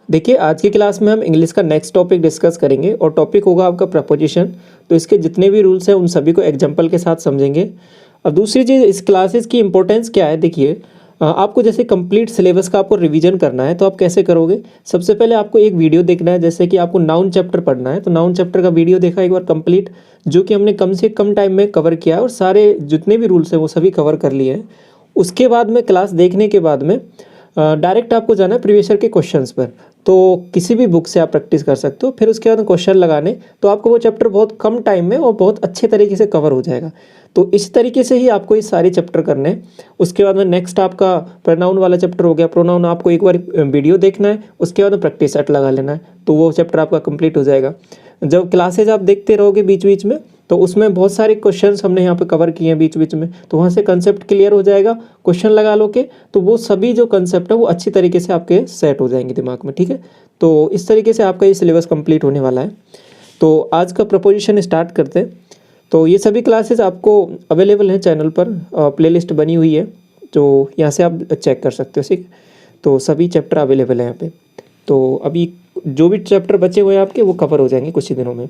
देखिए आज की क्लास में हम इंग्लिश का नेक्स्ट टॉपिक डिस्कस करेंगे और टॉपिक होगा आपका प्रपोजिशन। तो इसके जितने भी रूल्स हैं उन सभी को एग्जांपल के साथ समझेंगे। अब दूसरी चीज़, इस क्लासेस की इंपॉर्टेंस क्या है, देखिए आपको जैसे कंप्लीट सिलेबस का आपको रिवीजन करना है तो आप कैसे करोगे। सबसे पहले आपको एक वीडियो देखना है, जैसे कि आपको नाउन चैप्टर पढ़ना है तो नाउन चैप्टर का वीडियो देखा एक बार कंप्लीट, जो कि हमने कम से कम टाइम में कवर किया है और सारे जितने भी रूल्स हैं वो सभी कवर कर लिए हैं। उसके बाद में क्लास देखने के बाद में डायरेक्ट आपको जाना है प्रीवियस ईयर के क्वेश्चंस पर। तो किसी भी बुक से आप प्रैक्टिस कर सकते हो, फिर उसके बाद क्वेश्चन लगाने, तो आपको वो चैप्टर बहुत कम टाइम में और बहुत अच्छे तरीके से कवर हो जाएगा। तो इस तरीके से ही आपको ये सारे चैप्टर करने हैं। उसके बाद में नेक्स्ट आपका प्रोनाउन वाला चैप्टर हो गया। प्रोनाउन आपको एक बार वीडियो देखना है, उसके बाद में प्रैक्टिस सेट लगा लेना है, तो वो चैप्टर आपका कंप्लीट हो जाएगा। जब क्लासेज आप देखते रहोगे बीच बीच में, तो उसमें बहुत सारे क्वेश्चंस हमने यहाँ पे कवर किए हैं बीच बीच में, तो वहाँ से कंसेप्ट क्लियर हो जाएगा। क्वेश्चन लगा लो के तो वो सभी जो कंसेप्ट है वो अच्छी तरीके से आपके सेट हो जाएंगे दिमाग में, ठीक है। तो इस तरीके से आपका ये सिलेबस कंप्लीट होने वाला है। तो आज का प्रपोजिशन स्टार्ट करते हैं। तो ये सभी क्लासेस आपको अवेलेबल हैं चैनल पर, प्लेलिस्ट बनी हुई है, तो यहाँ से आप चेक कर सकते हो, ठीक। तो सभी चैप्टर अवेलेबल हैं यहाँ पे। तो अभी जो भी चैप्टर बचे हुए हैं आपके वो कवर हो जाएंगे कुछ ही दिनों में।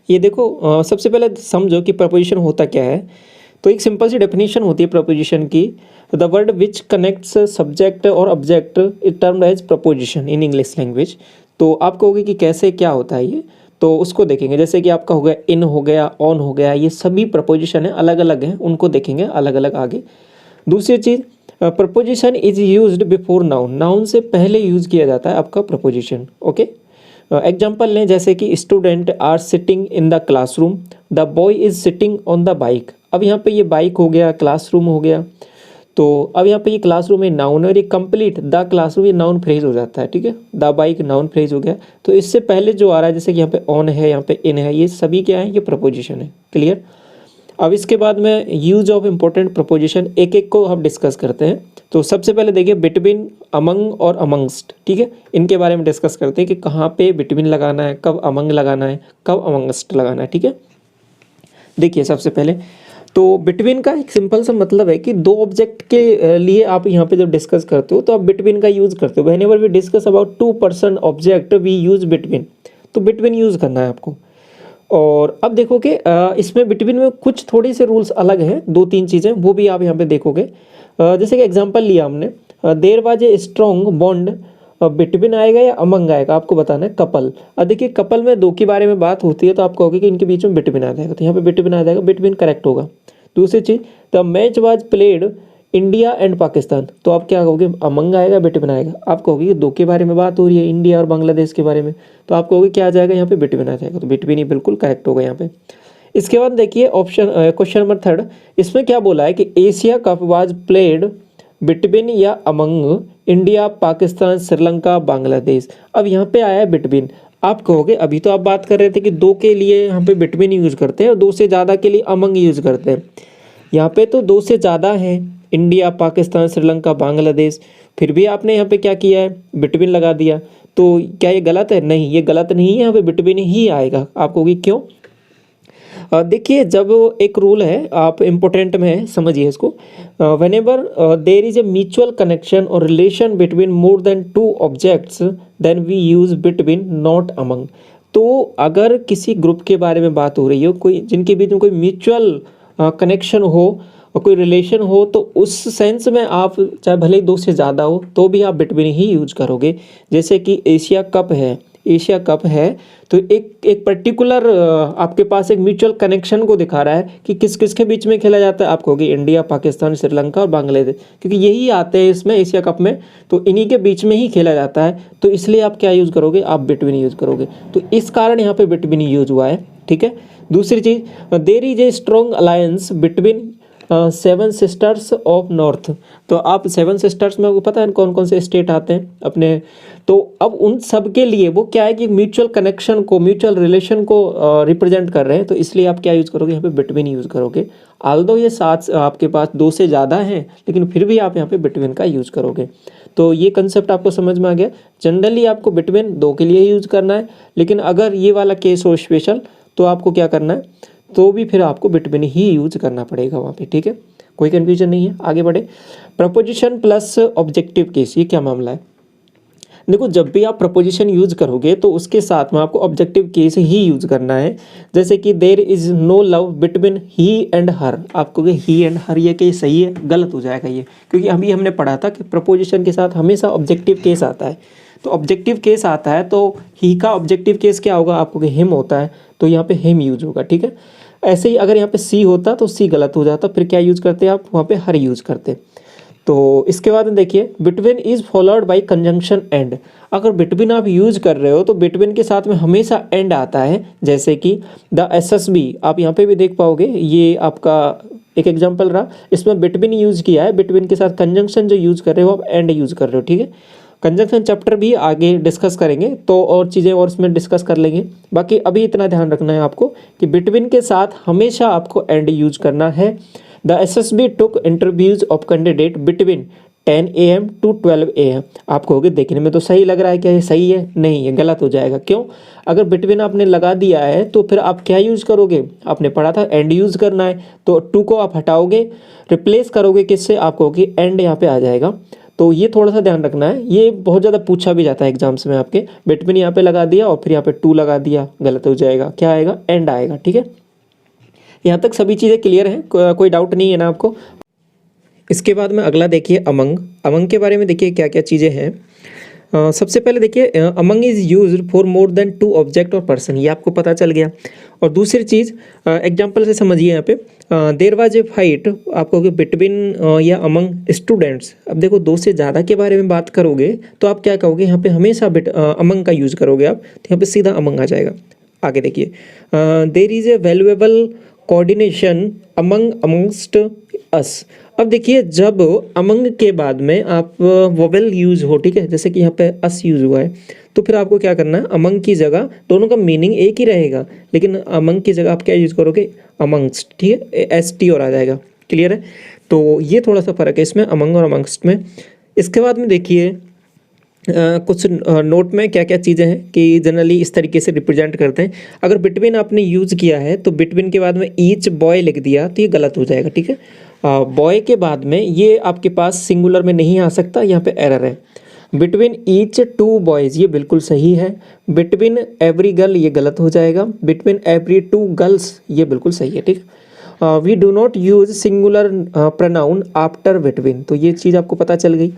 ये देखो, सबसे पहले समझो कि प्रपोजिशन होता क्या है। तो एक सिंपल सी डेफिनेशन होती है प्रपोजिशन की, the word which connects subject और object it termed as preposition in English language. तो आप कहोगे कि कैसे क्या होता है ये, तो उसको देखेंगे। जैसे कि आपका हो गया इन, हो गया ऑन, हो गया, ये सभी प्रपोजिशन है, अलग अलग हैं, उनको देखेंगे अलग अलग आगे। दूसरी चीज़, preposition is used before noun, noun से पहले यूज किया जाता है आपका प्रपोजिशन, ओके। एग्जाम्पल लें, जैसे कि student are sitting in the classroom, the boy is sitting on the bike. अब यहाँ पे ये बाइक हो गया, क्लासरूम हो गया, तो अब यहाँ पे ये क्लासरूम है नाउन, और ये कंप्लीट द क्लासरूम ये नाउन फ्रेज हो जाता है, ठीक है। द बाइक नाउन फ्रेज हो गया। तो इससे पहले जो आ रहा है, जैसे कि यहाँ पे ऑन है, यहाँ पे इन है, ये सभी क्या है, ये प्रपोजिशन है, क्लियर। अब इसके बाद में यूज ऑफ इम्पोर्टेंट प्रपोजिशन, एक एक को हम डिस्कस करते हैं। तो सबसे पहले देखिए बिटवीन, अमंग और अमंगस्ट, ठीक है, इनके बारे में डिस्कस करते हैं कि कहाँ पे बिटवीन लगाना है, कब अमंग लगाना है, कब अमंगस्ट लगाना है, ठीक है। देखिए सबसे पहले तो बिटवीन का एक सिंपल सा मतलब है कि दो ऑब्जेक्ट के लिए आप यहाँ पे जब डिस्कस करते हो तो आप बिटवीन का यूज करते हो। Whenever we discuss about two person object we use between, तो बिटवीन यूज करना है आपको। और अब देखोगे इसमें बिटवीन में कुछ थोड़े से रूल्स अलग हैं, दो तीन चीज़ें वो भी आप यहाँ पे देखोगे। जैसे कि एग्जांपल लिया हमने, there was a strong bond, between आएगा या अमंग आएगा, आपको बताना है कपल। अब देखिए कपल में दो के बारे में बात होती है तो आप कहोगे कि इनके बीच में बिटवीन आ जाएगा, तो यहाँ पे बिटवीन आ जाएगा, बिटवीन करेक्ट होगा। दूसरी चीज़, the match was played India and Pakistan, तो आप क्या कहोगे, अमंग आएगा, बिटवीन आएगा। आप कहोगे कि दो के बारे में बात हो रही है, इंडिया और बांग्लादेश के बारे में, तो आप कहोगे क्या आ जाएगा, यहाँ पे बिटवीन आ जाएगा, तो बिटवीन ही बिल्कुल करेक्ट होगा यहाँ पे। इसके बाद देखिए ऑप्शन क्वेश्चन नंबर 3, इसमें क्या बोला है कि Asia cup was played between या अमंग इंडिया, पाकिस्तान, श्रीलंका, बांग्लादेश। अब यहाँ पे आया है बिटवीन। आप कहोगे अभी तो आप बात कर रहे थे कि दो के लिए यहाँ पे बिटवीन यूज करते हैं और दो से ज़्यादा के लिए अमंग यूज करते हैं। यहाँ पे तो दो से ज़्यादा है, इंडिया, पाकिस्तान, श्रीलंका, बांग्लादेश, फिर भी आपने यहाँ पे क्या किया है, बिटवीन लगा दिया। तो क्या ये गलत है? नहीं, ये गलत नहीं है, यहाँ पे बिटवीन ही आएगा। आप कहोगे क्यों? देखिए जब एक रूल है, आप इम्पोर्टेंट में है, समझिए इसको। Whenever there is a mutual connection और relation between more than two objects then we use between, not among. तो अगर किसी ग्रुप के बारे में बात हो रही हो, कोई जिनके बीच में कोई म्यूचुअल कनेक्शन हो और कोई रिलेशन हो, तो उस सेंस में आप चाहे भले ही दो से ज़्यादा हो तो भी आप बिटवीन ही यूज करोगे। जैसे कि एशिया कप है, एशिया कप है तो एक पर्टिकुलर आपके पास एक म्यूचुअल कनेक्शन को दिखा रहा है कि किस किस के बीच में खेला जाता है। आप कहोगे इंडिया, पाकिस्तान, श्रीलंका और बांग्लादेश, क्योंकि यही आते हैं इसमें एशिया कप में, तो इन्हीं के बीच में ही खेला जाता है, तो इसलिए आप क्या यूज़ करोगे, आप बिटवीन यूज़ करोगे। तो इस कारण यहाँ पे बिटवीन यूज हुआ है, ठीक है। दूसरी चीज़, there is a strong alliance between seven sisters of north, तो आप सेवन सिस्टर्स में आपको पता है कौन कौन से स्टेट आते हैं अपने, तो अब उन सब के लिए वो क्या है कि म्यूचुअल कनेक्शन को, म्यूचुअल रिलेशन को रिप्रेजेंट कर रहे हैं, तो इसलिए आप क्या यूज़ करोगे, यहाँ पे बिटवीन यूज़ करोगे। आल्दो ये सात आपके पास दो से ज़्यादा हैं, लेकिन फिर भी आप यहाँ पे बिटवीन का यूज़ करोगे। तो ये कंसेप्ट आपको समझ में आ गया। जनरली आपको बिटवीन दो के लिए यूज़ करना है, लेकिन अगर ये वाला केस हो स्पेशल तो आपको क्या करना है, तो भी फिर आपको बिटवीन ही यूज करना पड़ेगा वहाँ पे, ठीक है। कोई कन्फ्यूजन नहीं है, आगे बढ़े। प्रपोजिशन प्लस ऑब्जेक्टिव केस, ये क्या मामला है। देखो जब भी आप प्रपोजिशन यूज करोगे तो उसके साथ में आपको ऑब्जेक्टिव केस ही यूज करना है। जैसे कि there is no love between he and her, आप कहोगे ही एंड हर ये केस सही है, गलत हो जाएगा ये, क्योंकि अभी हमने पढ़ा था कि प्रपोजिशन के साथ हमेशा ऑब्जेक्टिव केस आता है। तो ऑब्जेक्टिव केस आता है तो ही का ऑब्जेक्टिव केस क्या होगा, आपको हिम होता है तो यहाँ पे हिम यूज होगा, ठीक है। ऐसे ही अगर यहाँ पे सी होता तो सी गलत हो जाता, फिर क्या यूज करते आप वहाँ पे हर यूज करते। तो इसके बाद में देखिए between is followed by conjunction and, अगर बिटवीन आप यूज कर रहे हो तो बिटवीन के साथ में हमेशा एंड आता है। जैसे कि द एसएसबी, आप यहाँ पे भी देख पाओगे, ये आपका एक एग्जांपल रहा, इसमें बिटवीन यूज किया है, बिटवीन के साथ कंजंक्शन जो यूज कर रहे हो आप एंड यूज कर रहे हो, ठीक है। कंजंक्शन चैप्टर भी आगे डिस्कस करेंगे तो और चीज़ें और इसमें डिस्कस कर लेंगे। बाकी अभी इतना ध्यान रखना है आपको कि बिटवीन के साथ हमेशा आपको एंड यूज करना है। The SSB took interviews of candidate between 10 AM to 12 AM, आप कहोगे देखने में तो सही लग रहा है, क्या ये सही है? नहीं, ये गलत हो जाएगा। क्यों? अगर बिटवीन आपने लगा दिया है तो फिर आप क्या यूज करोगे, आपने पढ़ा था एंड यूज करना है, तो टू को आप हटाओगे, रिप्लेस करोगे किससे, आप कहोगे एंड यहाँ पे आ जाएगा। तो ये थोड़ा सा ध्यान रखना है, ये बहुत ज़्यादा पूछा भी जाता है एग्जाम्स में आपके, बिटवीन यहाँ पे लगा दिया और फिर यहाँ पे टू लगा दिया, गलत हो जाएगा, क्या आएगा, एंड आएगा, ठीक है। यहाँ तक सभी चीज़ें क्लियर हैं, कोई डाउट नहीं है ना आपको। इसके बाद में अगला देखिए अमंग, अमंग के बारे में देखिए क्या क्या चीज़ें हैं। सबसे पहले देखिए among is used for more than 2 object और पर्सन, ये आपको पता चल गया। और दूसरी चीज़ एग्जांपल से समझिए, यहाँ पे देयर वाज ए फाइट, आप कहोगे बिटवीन या अमंग स्टूडेंट्स। अब देखो 2 से ज़्यादा के बारे में बात करोगे तो आप क्या कहोगे, यहाँ पे हमेशा अमंग का यूज़ करोगे आप, तो यहाँ पे सीधा अमंग आ जाएगा। आगे देखिए there is a valuable coordination amongst us. अब देखिए जब अमंग के बाद में आप वोवेल यूज हो, ठीक है, जैसे कि यहाँ पे अस यूज हुआ है, तो फिर आपको क्या करना है, अमंग की जगह, दोनों का मीनिंग एक ही रहेगा लेकिन अमंग की जगह आप क्या यूज करोगे, अमंगस्ट, ठीक है, ST और आ जाएगा। क्लियर है? तो ये थोड़ा सा फर्क है इसमें अमंग और अमंगस्ट में। इसके बाद में देखिए कुछ नोट में क्या क्या चीज़ें हैं कि जनरली इस तरीके से रिप्रेजेंट करते हैं। अगर बिटवीन आपने यूज़ किया है तो बिटवीन के बाद में ईच बॉय लिख दिया तो ये गलत हो जाएगा, ठीक है। बॉय के बाद में ये आपके पास सिंगुलर में नहीं आ सकता, यहाँ पे एरर है। बिटवीन ईच 2 बॉयज़ ये बिल्कुल सही है। बिटवीन एवरी गर्ल ये गलत हो जाएगा। बिटवीन एवरी 2 गर्ल्स ये बिल्कुल सही है, ठीक। We do not use singular pronoun after between, तो ये चीज़ आपको पता चल गई।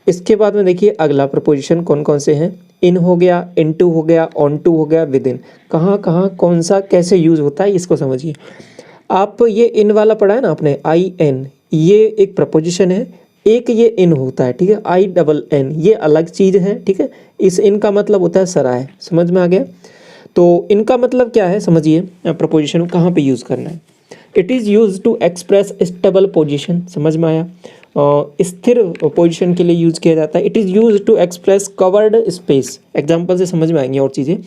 इसके बाद में देखिए अगला प्रपोजिशन कौन कौन से हैं, इन हो गया, इनटू हो गया, ऑन टू हो गया, विद इन, कहाँ कहाँ कौन सा कैसे यूज़ होता है इसको समझिए। आप ये इन वाला पढ़ा है ना आपने, IN, ये एक प्रपोजिशन है, एक ये इन होता है, ठीक है, INN ये अलग चीज़ है, ठीक है। इस इन का मतलब होता है सराय, समझ में आ गया। तो इनका मतलब क्या है समझिए, प्रपोजिशन कहाँ पे यूज़ करना है। It is use to express stable position, समझ में आया, स्थिर पोजीशन के लिए यूज़ किया जाता है। It is use to express covered space, example से समझ में आएंगी और चीज़ें।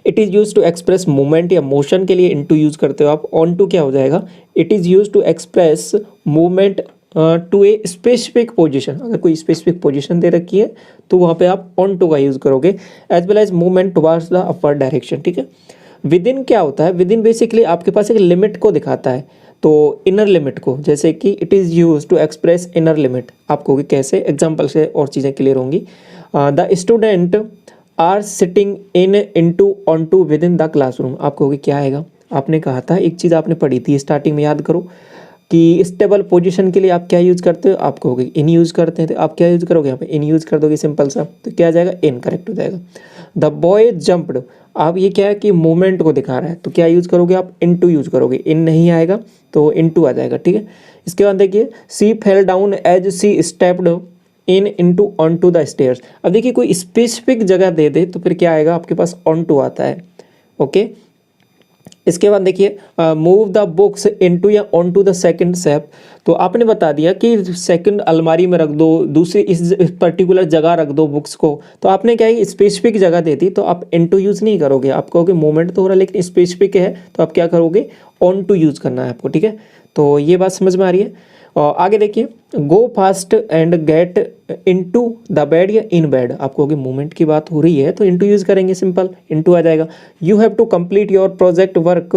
It is use to express movement या मोशन के लिए इनटू यूज़ करते हो आप, ऑन टू क्या हो जाएगा, it is use to express movement to a specific position, अगर कोई स्पेसिफिक पोजीशन दे रखी है तो वहाँ पे आप ऑन टू का यूज़ करोगे, as well as movement towards the upward direction, ठीक है। विद इन क्या होता है, विद इन बेसिकली आपके पास एक लिमिट को दिखाता है, तो इनर लिमिट को, जैसे कि it is use to express inner limit, आप कहोगे कैसे, एग्जाम्पल से और चीज़ें क्लियर होंगी। The student are sitting into on to within the classroom, आप कहोगे क्या आएगा, आपने कहा था एक चीज़ आपने पढ़ी थी स्टार्टिंग में, याद करो कि स्टेबल पोजीशन के लिए आप क्या यूज़ करते हो, आप कहोगे इन यूज़ करते हैं, तो आप क्या यूज़ करोगे, यहाँ पे इन यूज़ कर दोगे सिंपल सा, तो क्या आ जाएगा, इन करेक्ट हो जाएगा। द बॉय जंप्ड, आप ये क्या है कि मूवमेंट को दिखा रहा है, तो क्या यूज़ करोगे आप, इनटू यूज़ करोगे, इन नहीं आएगा तो इनटू आ जाएगा, ठीक है। इसके बाद देखिए she fell down as she stepped in into on to the stairs. अब देखिए कोई स्पेसिफिक जगह दे दे तो फिर क्या आएगा आपके पास, ऑन टू आता है, ओके। इसके बाद देखिए मूव द बुक्स इनटू या on to the second shelf, तो आपने बता दिया कि सेकंड अलमारी में रख दो, दूसरी इस पर्टिकुलर जगह रख दो बुक्स को, तो आपने क्या है स्पेसिफिक जगह दे दी तो आप इनटू यूज़ नहीं करोगे, आप कहोगे मूवमेंट तो हो रहा है लेकिन स्पेसिफिक है तो आप क्या करोगे, ऑन टू यूज़ करना है आपको, ठीक है। तो ये बात समझ में आ रही है। और आगे देखिए गो fast and get into the bed या इन बेड, आप कहोगे मूवमेंट की बात हो रही है तो इनटू यूज़ करेंगे, सिंपल इनटू आ जाएगा। You have to complete your project work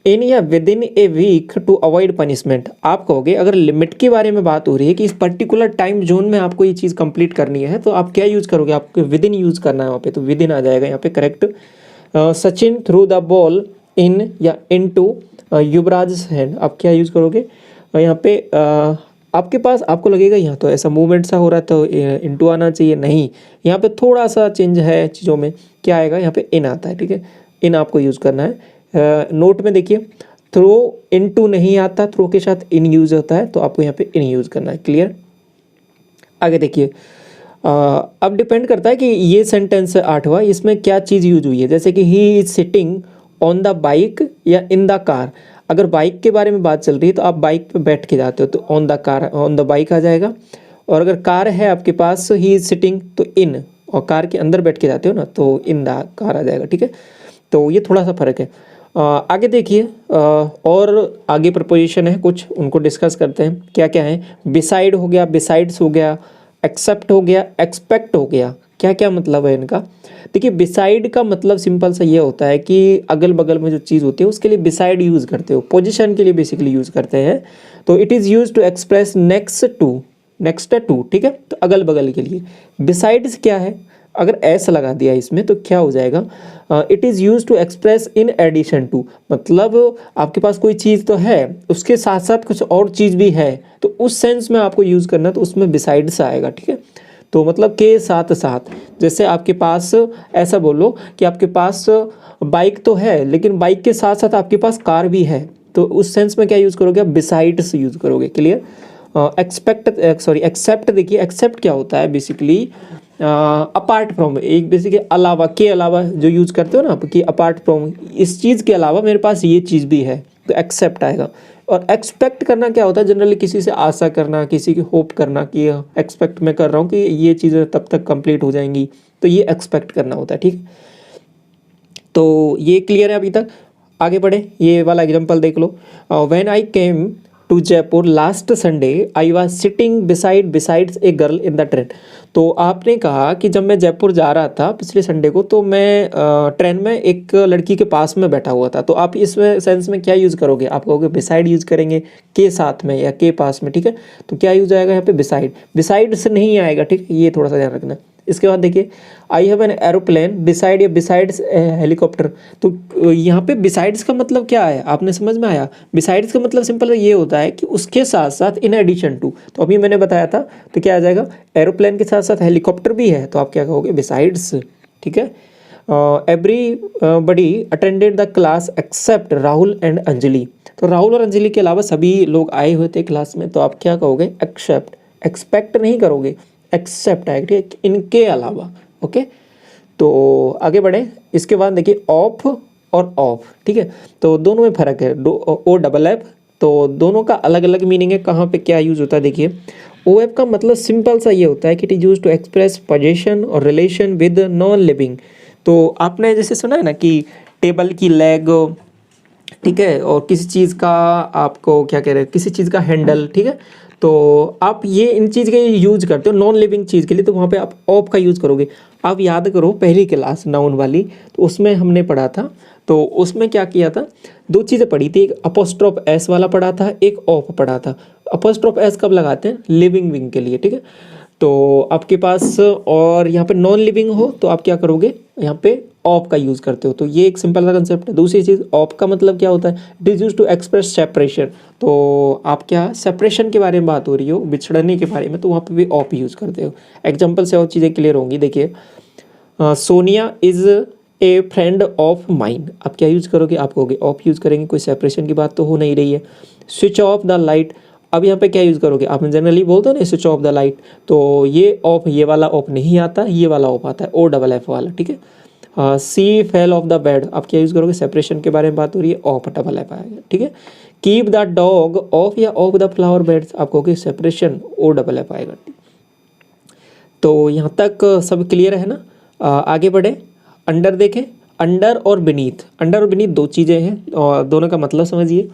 in या within a week to avoid punishment. आप कहोगे अगर लिमिट के बारे में बात हो रही है कि इस पर्टिकुलर टाइम जोन में आपको ये चीज़ कंप्लीट करनी है तो आप क्या यूज़ करोगे, आपको विद इन यूज़ करना है वहाँ पे, तो विद इन आ जाएगा यहाँ पे correct. Sachin through the ball in या इन टू युवराज हैंड, आप क्या यूज़ करोगे यहाँ पे आपके पास, आपको लगेगा यहाँ तो ऐसा मूवमेंट सा हो रहा है तो इनटू आना चाहिए, नहीं, यहाँ पे थोड़ा सा चेंज है चीज़ों में, क्या आएगा यहाँ पे इन आता है, ठीक है, इन आपको यूज़ करना है। नोट में देखिए थ्रो इनटू नहीं आता, थ्रो के साथ इन यूज़ होता है तो आपको यहाँ पे इन यूज़ करना है, क्लियर। आगे देखिए अब डिपेंड करता है कि ये सेंटेंस 8वां इसमें क्या चीज़ यूज हुई है, जैसे कि he is sitting on the bike या इन द कार। अगर बाइक के बारे में बात चल रही है तो आप बाइक पे बैठ के जाते हो तो on the car, on the bike आ जाएगा। और अगर कार है आपके पास ही इज़ सिटिंग तो इन, और कार के अंदर बैठ के जाते हो ना तो इन द कार आ जाएगा, ठीक है। तो ये थोड़ा सा फ़र्क है। आगे देखिए और आगे प्रपोजिशन है कुछ, उनको डिस्कस करते हैं क्या क्या है। बिसाइड हो गया, बिसाइड्स हो गया, एक्सेप्ट हो गया, एक्सपेक्ट हो गया, क्या क्या मतलब है इनका। देखिए बिसाइड का मतलब सिंपल सा ये होता है कि अगल बगल में जो चीज़ होती है उसके लिए बिसाइड यूज़ करते हो, पोजीशन के लिए बेसिकली यूज़ करते हैं। तो it is use to express next to, next to, ठीक है, तो अगल बगल के लिए। बिसाइड्स क्या है, अगर ऐसा लगा दिया इसमें तो क्या हो जाएगा, it is use to express in addition to, मतलब आपके पास कोई चीज़ तो है उसके साथ साथ कुछ और चीज़ भी है, तो उस सेंस में आपको यूज़ करना तो उसमें बिसाइड्स आएगा, ठीक है। तो मतलब के साथ साथ, जैसे आपके पास ऐसा बोलो कि आपके पास बाइक तो है लेकिन बाइक के साथ साथ आपके पास कार भी है, तो उस सेंस में क्या यूज़ करोगे आप, बिसाइड्स यूज़ करोगे, क्लियर। एक्सेप्ट देखिए एक्सेप्ट क्या होता है बेसिकली अपार्ट फ्रॉम, एक बेसिकली अलावा, के अलावा जो यूज़ करते हो ना आप कि अपार्ट फ्रॉम, इस चीज़ के अलावा मेरे पास ये चीज़ भी है, तो एक्सेप्ट आएगा। और एक्सपेक्ट करना क्या होता है, जनरली किसी से आशा करना, किसी की होप करना कि एक्सपेक्ट मैं कर रहा हूँ कि ये चीज़ें तब तक कंप्लीट हो जाएंगी, तो ये एक्सपेक्ट करना होता है, ठीक। तो ये क्लियर है अभी तक। आगे बढ़े, ये वाला एग्जांपल देख लो। When I came to Jaipur last Sunday I was sitting besides a girl in the train. तो आपने कहा कि जब मैं जयपुर जा रहा था पिछले संडे को तो मैं ट्रेन में एक लड़की के पास में बैठा हुआ था, तो आप इसमें सेंस में क्या यूज़ करोगे, आप कहोगे बिसाइड यूज़ करेंगे के साथ में या के पास में, ठीक है। तो क्या यूज़ आएगा यहाँ पे बिसाइड, बिसाइड से नहीं आएगा, ठीक है, ये थोड़ा सा ध्यान रखना। इसके बाद देखिए I have an aeroplane beside या बिसाइड्स हेलीकॉप्टर। तो यहाँ पे बिसाइड्स का मतलब क्या है, आपने समझ में आया। बिसाइड्स का मतलब सिंपल ये होता है कि उसके साथ साथ इन एडिशन टू, तो अभी मैंने बताया था, तो क्या आ जाएगा, एरोप्लेन के साथ साथ हेलीकॉप्टर भी है तो आप क्या कहोगे बिसाइड्स, ठीक है। Everybody attended the class except Rahul and Anjali. तो राहुल और अंजलि के अलावा सभी लोग आए हुए थे क्लास में, तो आप क्या कहोगे एक्सेप्ट, एक्सपेक्ट नहीं करोगे, एक्सेप्ट आएगा, ठीक है, इनके अलावा, ओके। तो आगे बढ़े, इसके बाद देखिए ऑफ और ऑफ, ठीक है, तो दोनों में फ़र्क है, ओ डबल एफ, तो दोनों का अलग अलग मीनिंग है, कहाँ पे क्या यूज़ होता है। देखिए ओ एफ का मतलब सिंपल सा ये होता है कि it is use to express position और रिलेशन विद नॉन लिविंग। तो आपने जैसे सुना है ना कि टेबल की लेग, ठीक है, और किसी चीज़ का आपको क्या कह रहे हैं, किसी चीज़ का हैंडल, ठीक है, तो आप ये इन चीज़ के यूज करते हो नॉन लिविंग चीज़ के लिए, तो वहाँ पे आप ऑफ का यूज़ करोगे। आप याद करो पहली क्लास नाउन वाली, तो उसमें हमने पढ़ा था, तो उसमें क्या किया था, दो चीज़ें पढ़ी थी, एक अपोस्ट्रोफ एस वाला पढ़ा था, एक ऑफ पढ़ा था। अपोस्ट्रोफ एस कब लगाते हैं, लिविंग विंग के लिए, ठीक है। तो आपके पास और यहाँ पे नॉन लिविंग हो तो आप क्या करोगे, यहाँ पे ऑफ का यूज़ करते हो, तो ये एक सिंपल सा कंसेप्ट है। दूसरी चीज़ ऑफ का मतलब क्या होता है, it is use to express separation. तो आप क्या सेपरेशन के बारे में बात हो रही हो, बिछड़ने के बारे में, तो वहाँ पे भी ऑफ यूज़ करते हो। एग्जाम्पल से और चीज़ें क्लियर होंगी। देखिए Sonia is a friend of mind, आप क्या यूज़ करोगे, आप कहोगे ऑफ यूज़ करेंगे, कोई सेपरेशन की बात तो हो नहीं रही है। स्विच ऑफ द लाइट, अब यहाँ पे क्या यूज़ करोगे, आपने जनरली बोलते हो ना स्विच ऑफ द लाइट, तो ये ऑफ, ये वाला ऑफ नहीं आता, ये वाला ऑफ आता है, ओ डबल एफ वाला, ठीक है। सी फेल ऑफ द बेड, आप क्या यूज़ करोगे, सेपरेशन के बारे में बात हो रही है, ऑफ डबल एफ आएगा, ठीक है। कीप द डॉग ऑफ या ऑफ द फ्लावर बेड्स, आप कहोगे सेपरेशन, ओ डबल एफ आएगा। तो यहाँ तक सब क्लियर है ना। आगे बढ़े, अंडर देखें, अंडर और बीनीथ, अंडर और बीनीथ दो चीज़ें हैं और दोनों का मतलब समझिए।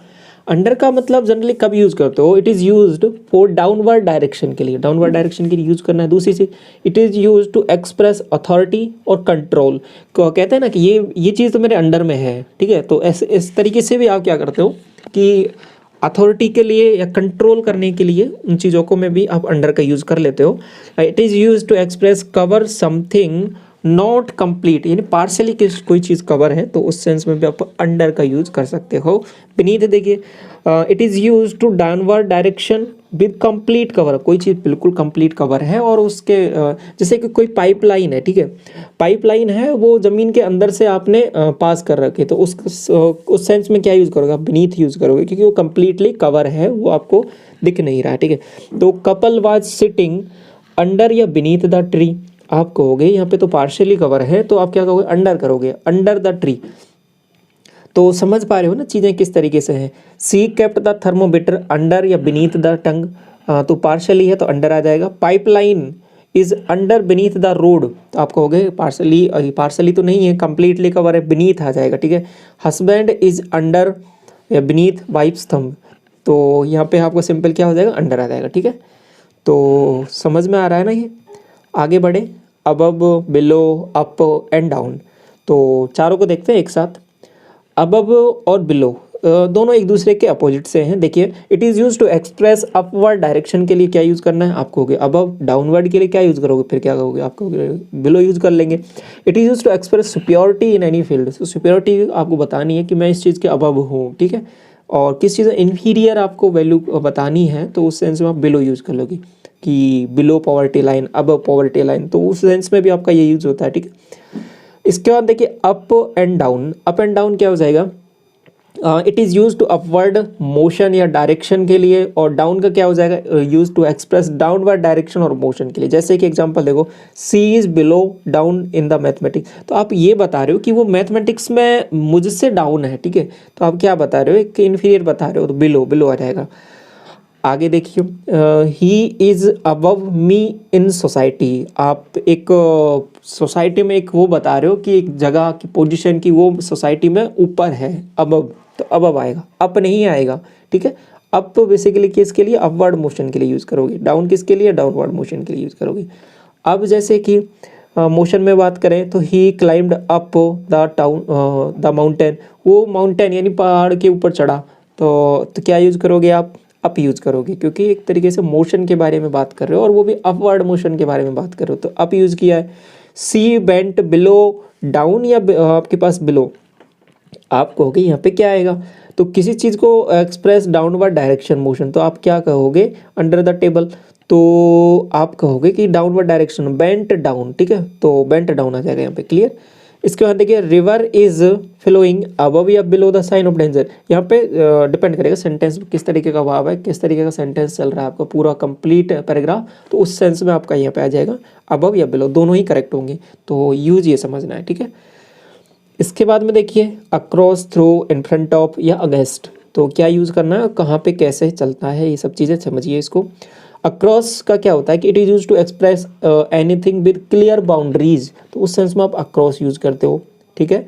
अंडर का मतलब जनरली कब यूज़ करते हो, it is used for downward direction के लिए, डाउनवर्ड डायरेक्शन के लिए यूज़ करना है। दूसरी चीज़, it is use to express authority और कंट्रोल, कहते हैं ना कि ये चीज़ तो मेरे अंडर में है, ठीक है। तो ऐसे इस तरीके से भी आप क्या करते हो कि अथॉरिटी के लिए या कंट्रोल करने के लिए उन चीज़ों को में भी आप अंडर का यूज़ कर लेते हो। It is use to express cover something not complete, यानी पार्शली कोई चीज़ कवर है तो उस सेंस में भी आप अंडर का यूज़ कर सकते हो। बीनीथ देखिए, it is use to downward direction with complete cover, कोई चीज़ बिल्कुल कंप्लीट कवर है और उसके जैसे कि कोई पाइपलाइन है, ठीक है, पाइपलाइन है वो ज़मीन के अंदर से आपने पास कर रखे, तो उस सेंस में क्या यूज़ करोगे आप, बीनीथ यूज़ करोगे, क्योंकि वो कंप्लीटली कवर है, वो आपको दिख नहीं रहा है, ठीक है। तो कपल वाज सिटिंग अंडर या बीनीथ द ट्री, आप कहोगे यहाँ पे तो पार्शियली कवर है तो आप क्या कहोगे, अंडर करोगे, अंडर द ट्री। तो समझ पा रहे हो ना चीज़ें किस तरीके से हैं। सी केप्ट द थर्मोमीटर अंडर या बीनीथ द टंग, तो पार्शियली है तो अंडर आ जाएगा। Pipeline is under beneath the road, तो आप कहोगे पार्शली तो नहीं है, कंप्लीटली कवर है, बीनीथ आ जाएगा, ठीक है। हस्बैंड इज अंडर या बीनीथ वाइफ्स थंब, तो यहाँ पे आपको सिंपल क्या हो जाएगा, अंडर आ जाएगा, ठीक है। तो समझ में आ रहा है ना ये। आगे बढ़े, above, below, up and down, तो चारों को देखते हैं एक साथ। अबव और बिलो दोनों एक दूसरे के अपोजिट से हैं। देखिए, it is use to express upward direction के लिए क्या यूज़ करना है, आप कहोगे अबव, डाउनवर्ड के लिए क्या यूज़ करोगे, फिर क्या कहोगे, आप कहोगे बिलो यूज़ कर लेंगे। It is use to express superiority in any field, तो सुप्योरिटी आपको बतानी है कि मैं इस चीज़ के अबव हूँ, ठीक है, और किस चीज़ इन्फीरियर आपको वैल्यू बतानी है तो उस सेंस में आप बिलो यूज़ कर लोगे कि below poverty line, above poverty line, तो उस सेंस में भी आपका ये यूज़ होता है, ठीक है। इसके बाद देखिए up and down, up and down क्या हो जाएगा, it is use to upward motion या डायरेक्शन के लिए, और डाउन का क्या हो जाएगा, use to express downward direction और मोशन के लिए। जैसे कि एग्जांपल देखो, she is below down in the mathematics, तो आप ये बता रहे हो कि वो मैथमेटिक्स में मुझसे डाउन है, ठीक है, तो आप क्या बता रहे हो, एक इन्फीरियर बता रहे हो, तो बिलो बिलो आ जाएगा। आगे देखिए, he is above me in society, आप एक सोसाइटी में एक वो बता रहे हो कि एक जगह की पोजीशन की वो सोसाइटी में ऊपर है, अबव, तो अबव आएगा, अप नहीं आएगा, ठीक है। अप तो बेसिकली किसके लिए, अपवर्ड मोशन के लिए यूज़ करोगे, डाउन किसके लिए, डाउनवर्ड मोशन के लिए यूज़ करोगे। अब जैसे कि मोशन में बात करें तो ही क्लाइम्ड अप द माउंटेन, वो माउंटेन यानी पहाड़ के ऊपर चढ़ा, तो क्या यूज़ करोगे आप, अप यूज़ करोगे, क्योंकि एक तरीके से मोशन के बारे में बात कर रहे हो और वो भी अपवर्ड मोशन के बारे में बात कर रहे हो, तो अप यूज़ किया है। सी बेंट बिलो डाउन या आपके पास बिलो, आप कहोगे यहाँ पे क्या आएगा, तो किसी चीज़ को एक्सप्रेस डाउनवर्ड डायरेक्शन मोशन, तो आप क्या कहोगे, अंडर द टेबल, तो आप कहोगे कि डाउनवर्ड डायरेक्शन बेंट डाउन, ठीक है, तो बेंट डाउन आ जाएगा यहाँ पे, क्लियर। इसके बाद देखिए, रिवर इज़ फ्लोइंग अबव या below the sign of danger, यहाँ पे डिपेंड करेगा सेंटेंस किस तरीके का भाव है, किस तरीके का सेंटेंस चल रहा है आपका, पूरा कंप्लीट पैराग्राफ, तो उस सेंस में आपका यहाँ पे आ जाएगा अबव या बिलो, दोनों ही करेक्ट होंगे, तो यूज ये समझना है, ठीक है। इसके बाद में देखिए, across, through, in front of या अगेंस्ट, तो क्या यूज़ करना है, कहाँ पे कैसे चलता है, ये सब चीज़ें समझिए इसको। अक्रॉस का क्या होता है कि it is use to express anything with clear boundaries, तो उस सेंस में आप अक्रॉस यूज़ करते हो, ठीक है।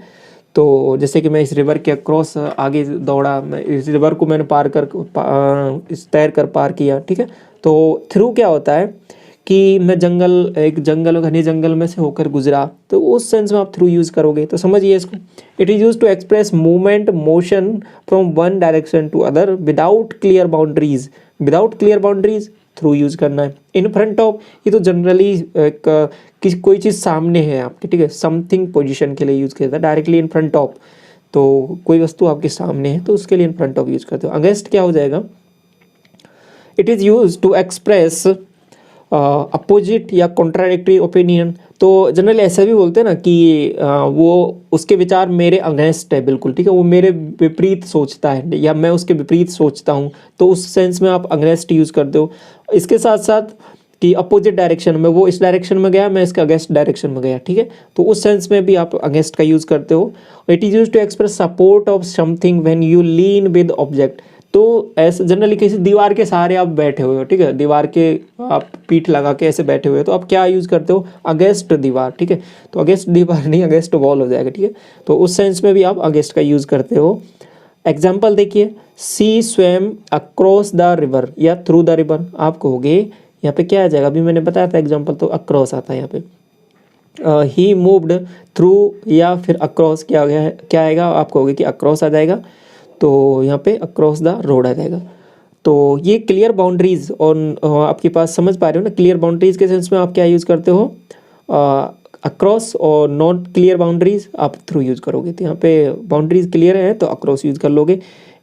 तो जैसे कि मैं इस रिवर के अक्रॉस आगे दौड़ा, मैं इस रिवर को मैंने इस तैर कर पार किया, ठीक है। तो थ्रू क्या होता है कि मैं एक घने जंगल में से होकर गुजरा, तो उस सेंस में आप थ्रू यूज़ करोगे, तो समझिए इसको। It is use to express movement, motion from one direction to other without clear boundaries, without clear boundaries through use करना है। इन फ्रंट ऑफ, ये तो जनरली कोई चीज़ सामने है आपके, ठीक है, समथिंग पोजीशन के लिए यूज़ किया जाता है, डायरेक्टली इन फ्रंट ऑफ, तो कोई वस्तु आपके सामने है तो उसके लिए इन फ्रंट ऑफ यूज़ करते हो। अगेंस्ट क्या हो जाएगा, it is use to express opposite या कॉन्ट्राडिक्टरी ओपिनियन, तो जनरली ऐसा भी बोलते हैं ना कि वो उसके विचार मेरे अगेंस्ट है बिल्कुल, ठीक है, वो मेरे विपरीत सोचता है या मैं उसके विपरीत सोचता हूँ, तो उस सेंस में आप अगेंस्ट यूज़ करते हो। इसके साथ साथ कि अपोजिट डायरेक्शन में, वो इस डायरेक्शन में गया, मैं इसके अगेंस्ट डायरेक्शन में गया, ठीक है, तो उस सेंस में भी आप अगेंस्ट का यूज़ करते हो। It is use to express support of something when you lean with object, तो ऐसे जनरली किसी दीवार के सहारे आप बैठे हुए हो, ठीक है, दीवार के आप पीठ लगा के ऐसे बैठे हुए हो, तो आप क्या यूज़ करते हो, अगेंस्ट दीवार, ठीक है, तो अगेंस्ट दीवार नहीं, अगेंस्ट वॉल हो जाएगा, ठीक है, तो उस सेंस में भी आप अगेंस्ट का यूज़ करते हो। एग्जाम्पल देखिए, सी स्वेम अक्रॉस द रिवर या थ्रू द रिवर। आप कहोगे यहाँ पे क्या आ जाएगा, अभी मैंने बताया था एग्जाम्पल तो अक्रॉस आता है यहाँ पे। ही मूव्ड थ्रू या फिर अक्रॉस क्या आ गया, क्या आएगा, आप कहोगे कि अक्रॉस आ जाएगा, तो यहाँ पे अक्रॉस द रोड आ जाएगा। तो ये क्लियर बाउंड्रीज और आपके पास समझ पा रहे हो ना, क्लियर बाउंड्रीज के सेंस में आप क्या यूज़ करते हो, अक्रॉस, और नॉट क्लियर बाउंड्रीज आप थ्रू यूज़ करोगे। तो यहाँ पे बाउंड्रीज क्लियर है तो अक्रॉस यूज़ कर लोगे।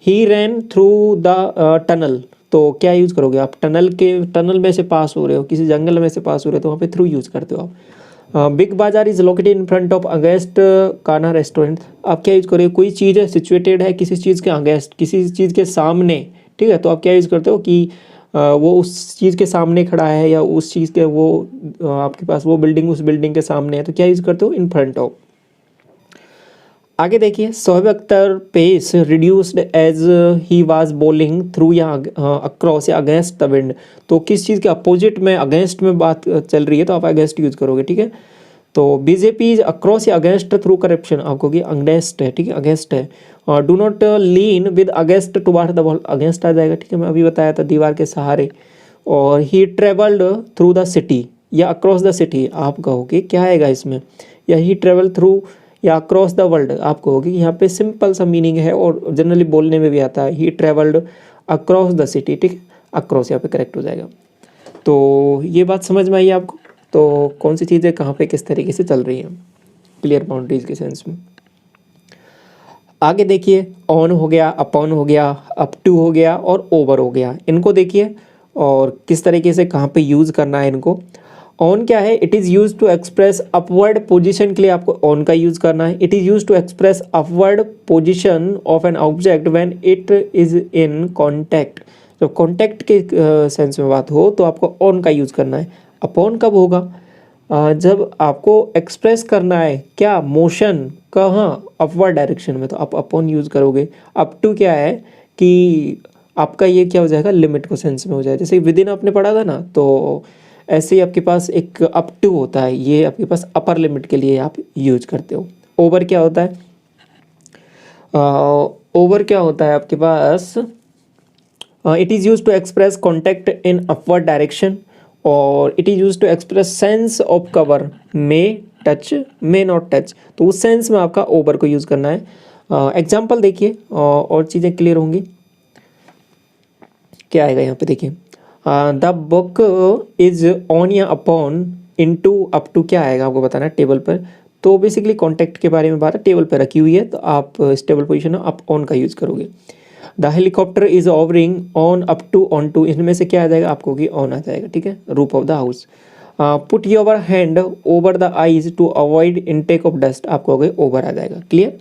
ही रैन थ्रू द टनल, तो क्या यूज़ करोगे आप, टनल में से पास हो रहे हो, किसी जंगल में से पास हो रहे हो तो वहाँ पे थ्रू यूज़ करते हो आप। बिग बाजार is located in front of against काना रेस्टोरेंट, आप क्या यूज़ करोगे, कोई चीज़ है सिचुएटेड है किसी चीज़ के अगेंस्ट, किसी चीज़ के सामने, ठीक है, तो आप क्या यूज़ करते हो कि वो उस चीज़ के सामने खड़ा है या उस चीज़ के वो आपके पास वो बिल्डिंग उस बिल्डिंग के सामने है, तो क्या यूज़ करते हो, इन फ्रंट ऑफ। आगे देखिए, Shoaib Akhtar pace reduced as he was bowling through या अक्रॉस या अगेंस्ट द विंड, तो किस चीज़ के अपोजिट में, अगेंस्ट में बात चल रही है तो आप अगेंस्ट यूज़ करोगे, ठीक है। तो बीजेपी अक्रॉस या अगेंस्ट थ्रू करप्शन, आपको कि अगेंस्ट है, ठीक है, अगेंस्ट है। और do not lean with against toward the wall, against आ जाएगा, ठीक है, मैं अभी बताया था दीवार के सहारे। और ही ट्रेवल्ड थ्रू द सिटी या अक्रॉस द सिटी, आप कहोगे क्या आएगा इसमें, या ही ट्रेवल थ्रू या अक्रॉस द वर्ल्ड, आप कहोगे यहाँ पे सिंपल सा मीनिंग है और जनरली बोलने में भी आता है, ही ट्रेवल्ड अक्रॉस द सिटी, ठीक है, अक्रॉस यहाँ पे करेक्ट हो जाएगा। तो ये बात समझ में आई आपको, तो कौन सी चीज़ें कहाँ पे किस तरीके से चल रही हैं क्लियर बाउंड्रीज के सेंस में। आगे देखिए, ऑन हो गया, अपॉन हो गया, अप टू हो गया और ओवर हो गया, इनको देखिए और किस तरीके से कहाँ पे यूज़ करना है इनको। ऑन क्या है, it is use to express upward position के लिए आपको ऑन का यूज़ करना है। It is use to express upward position of an object when it is in contact, जब कॉन्टैक्ट के सेंस में बात हो तो आपको ऑन का यूज़ करना है। अपॉन कब होगा, जब आपको एक्सप्रेस करना है क्या, मोशन, कहाँ, अपवर्ड डायरेक्शन में, तो आप अपॉन यूज़ करोगे। अप टू क्या है कि आपका ये क्या हो जाएगा, लिमिट को सेंस में हो जाएगा, जैसे विद इन आपने पढ़ा था ना, तो ऐसे ही आपके पास एक अप टू होता है, ये आपके पास अपर लिमिट के लिए आप यूज करते हो। ओवर क्या होता है, ओवर क्या होता है आपके पास, it is use to express contact in upward direction, और it is use to express sense of cover, may touch may not touch, तो उस सेंस में आपका ओवर को यूज़ करना है। एग्जाम्पल देखिए और चीज़ें क्लियर होंगी। क्या आएगा यहाँ पे देखिए, द बुक इज ऑन या अपॉन इनटू, अप टू क्या आएगा आपको बताना है टेबल पर, तो बेसिकली कॉन्टैक्ट के बारे में बात है, टेबल पर रखी हुई है तो आप स्टेबल पोजीशन आप ऑन का यूज़ करोगे। The helicopter is hovering on up to on to, इनमें से क्या आ जाएगा, आपको कि ऑन आ जाएगा, ठीक है, roof of the house. Put your hand over the eyes to avoid intake of dust, आपको ओवर आ जाएगा, क्लियर।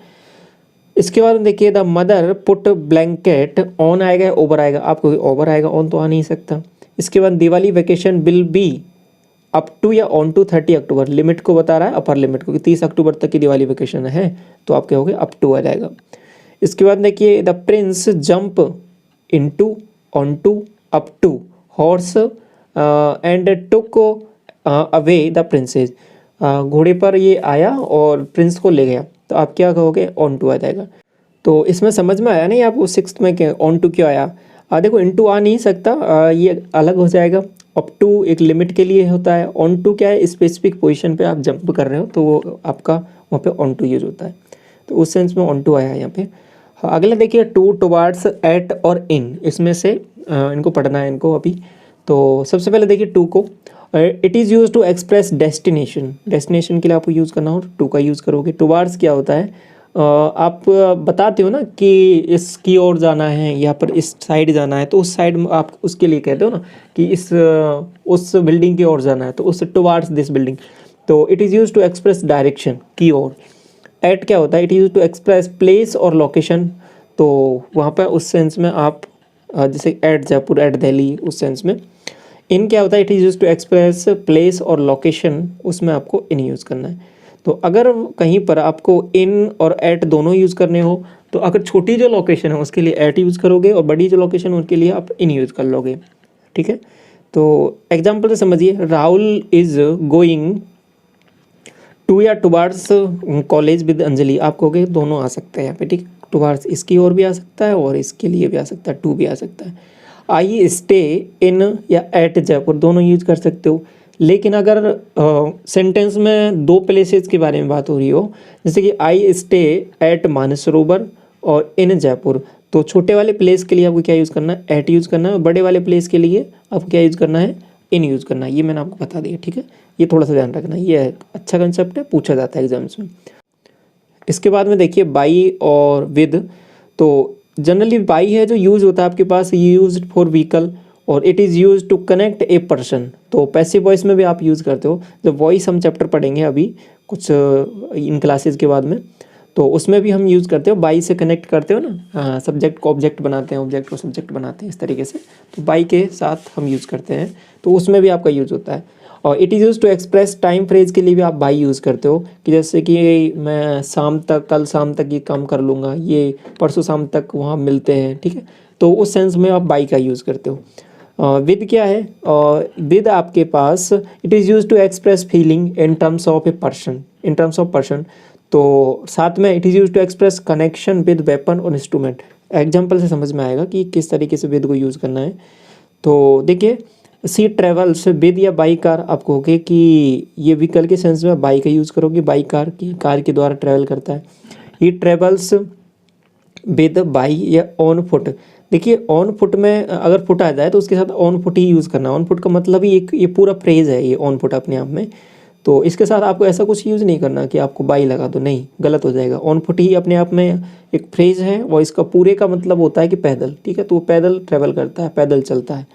इसके बाद देखिए, the mother put blanket, on आएगा ओवर आएगा, आपको ओवर आएगा, ऑन तो आ नहीं सकता। इसके बाद Diwali vacation will be up to या ऑन टू 30 अक्टूबर, लिमिट को बता रहा है, अपर लिमिट को कि 30 अक्टूबर तक की दिवाली वेकेशन है, तो आप क्या होगे, अप टू आ जाएगा। इसके बाद देखिए, the prince jump into on to up to horse and took away the princess, घोड़े पर ये आया और प्रिंस को ले गया, तो आप क्या कहोगे, ऑन टू आ जाएगा। तो इसमें समझ में आया नहीं आपको सिक्स्थ में क्या ऑन टू क्यों आया, देखो इनटू आ नहीं सकता, ये अलग हो जाएगा। अप टू एक लिमिट के लिए होता है, ऑन टू क्या है, स्पेसिफिक पोजीशन पे आप जंप कर रहे हो तो वो आपका वहाँ पे ऑन टू यूज होता है, तो उस सेंस में ऑन टू आया है यहाँ पे। अगला देखिए, टू, टुवार्ड्स, एट और इन, इसमें से इनको पढ़ना है इनको अभी। तो सबसे पहले देखिए टू को, it is use to express destination, destination के लिए आपको यूज़ करना हो टू का यूज़ करोगे। टुवार्ड्स क्या होता है, आप बताते हो ना कि इसकी ओर जाना है, यहाँ पर इस साइड जाना है, तो उस साइड में आप उसके लिए कहते हो ना कि इस उस बिल्डिंग की ओर जाना है, तो उस टुवार्ड्स दिस बिल्डिंग, तो it is use to express direction की ओर। एट क्या होता है, it is use to express place और लोकेशन, तो वहाँ पर उस सेंस में आप जैसे एट जयपुर, एट दिल्ली, उस सेंस में। इन क्या होता है, it is use to express place और लोकेशन, उसमें आपको इन यूज़ करना है। तो अगर कहीं पर आपको इन और एट दोनों यूज़ करने हो, तो अगर छोटी जो लोकेशन है उसके लिए एट यूज़ करोगे और बड़ी जो लोकेशन है उनके लिए आप इन यूज़ कर लोगे, ठीक है। तो एग्जाम्पल से समझिए, राहुल इज़ गोइंग टू या टुवार्ड्स कॉलेज विद अंजलि, आप कहोगे दोनों आ सकता है यहाँ पे, ठीक है। टुवार्ड्स इसकी ओर भी आ सकता है और इसके लिए भी आ सकता है, टू भी आ सकता है। आई स्टे इन या एट जयपुर दोनों यूज कर सकते हो। लेकिन अगर सेंटेंस में दो प्लेसेस के बारे में बात हो रही हो, जैसे कि आई स्टे एट मानसरोवर और इन जयपुर, तो छोटे वाले प्लेस के लिए आपको क्या यूज़ करना है, एट यूज़ करना है। बड़े वाले प्लेस के लिए आपको क्या यूज़ करना है, इन यूज़ करना है। ये मैंने आपको बता दिया, ठीक है। ये थोड़ा सा ध्यान रखना, ये अच्छा कंसेप्ट है, पूछा जाता है एग्जाम्स में। इसके बाद में देखिए बाई और विद, तो जनरली बाई है जो यूज होता है आपके पास, यूज फॉर व्हीकल और it is use to connect a person. तो पैसिव वॉइस में भी आप यूज़ करते हो। जब वॉइस हम चैप्टर पढ़ेंगे अभी कुछ इन क्लासेस के बाद में, तो उसमें भी हम यूज़ करते हो, बाई से कनेक्ट करते हो ना, सब्जेक्ट को ऑब्जेक्ट बनाते हैं, ऑब्जेक्ट को सब्जेक्ट बनाते हैं, इस तरीके से। तो बाई के साथ हम यूज़ करते हैं, तो उसमें भी आपका यूज़ होता है। और it is use to express time phrase के लिए भी आप बाई यूज़ करते हो, कि जैसे कि मैं शाम तक, कल शाम तक ये काम कर लूँगा, ये परसों शाम तक वहाँ मिलते हैं, ठीक है। तो उस सेंस में आप बाई का यूज़ करते हो। विद क्या है, विद आपके पास it is use to express feeling in terms of a person, in terms of person. तो साथ में it is use to express connection with weapon और इंस्ट्रूमेंट। एग्जाम्पल से समझ में आएगा कि किस तरीके से विद को यूज़ करना है। तो देखिए सी ट्रेवल्स विद या बाई कार, आप कहोगे कि ये व्हीकल के सेंस में बाई का यूज़ करोगे, बाई कार की, कार के द्वारा ट्रैवल करता है। ही ट्रेवल्स विद बाई या ऑन फुट। देखिए ऑन फुट में अगर फुट आ जाए तो उसके साथ ऑन फुट ही यूज़ करना है। ऑन फुट का मतलब ही एक ये पूरा फ्रेज है, ये ऑन फुट अपने आप में। तो इसके साथ आपको ऐसा कुछ यूज़ नहीं करना कि आपको बाई लगा दो, नहीं, गलत हो जाएगा। ऑन फुट ही अपने आप में एक फ्रेज है और इसका पूरे का मतलब होता है कि पैदल, ठीक है। तो वो पैदल ट्रैवल करता है, पैदल चलता है।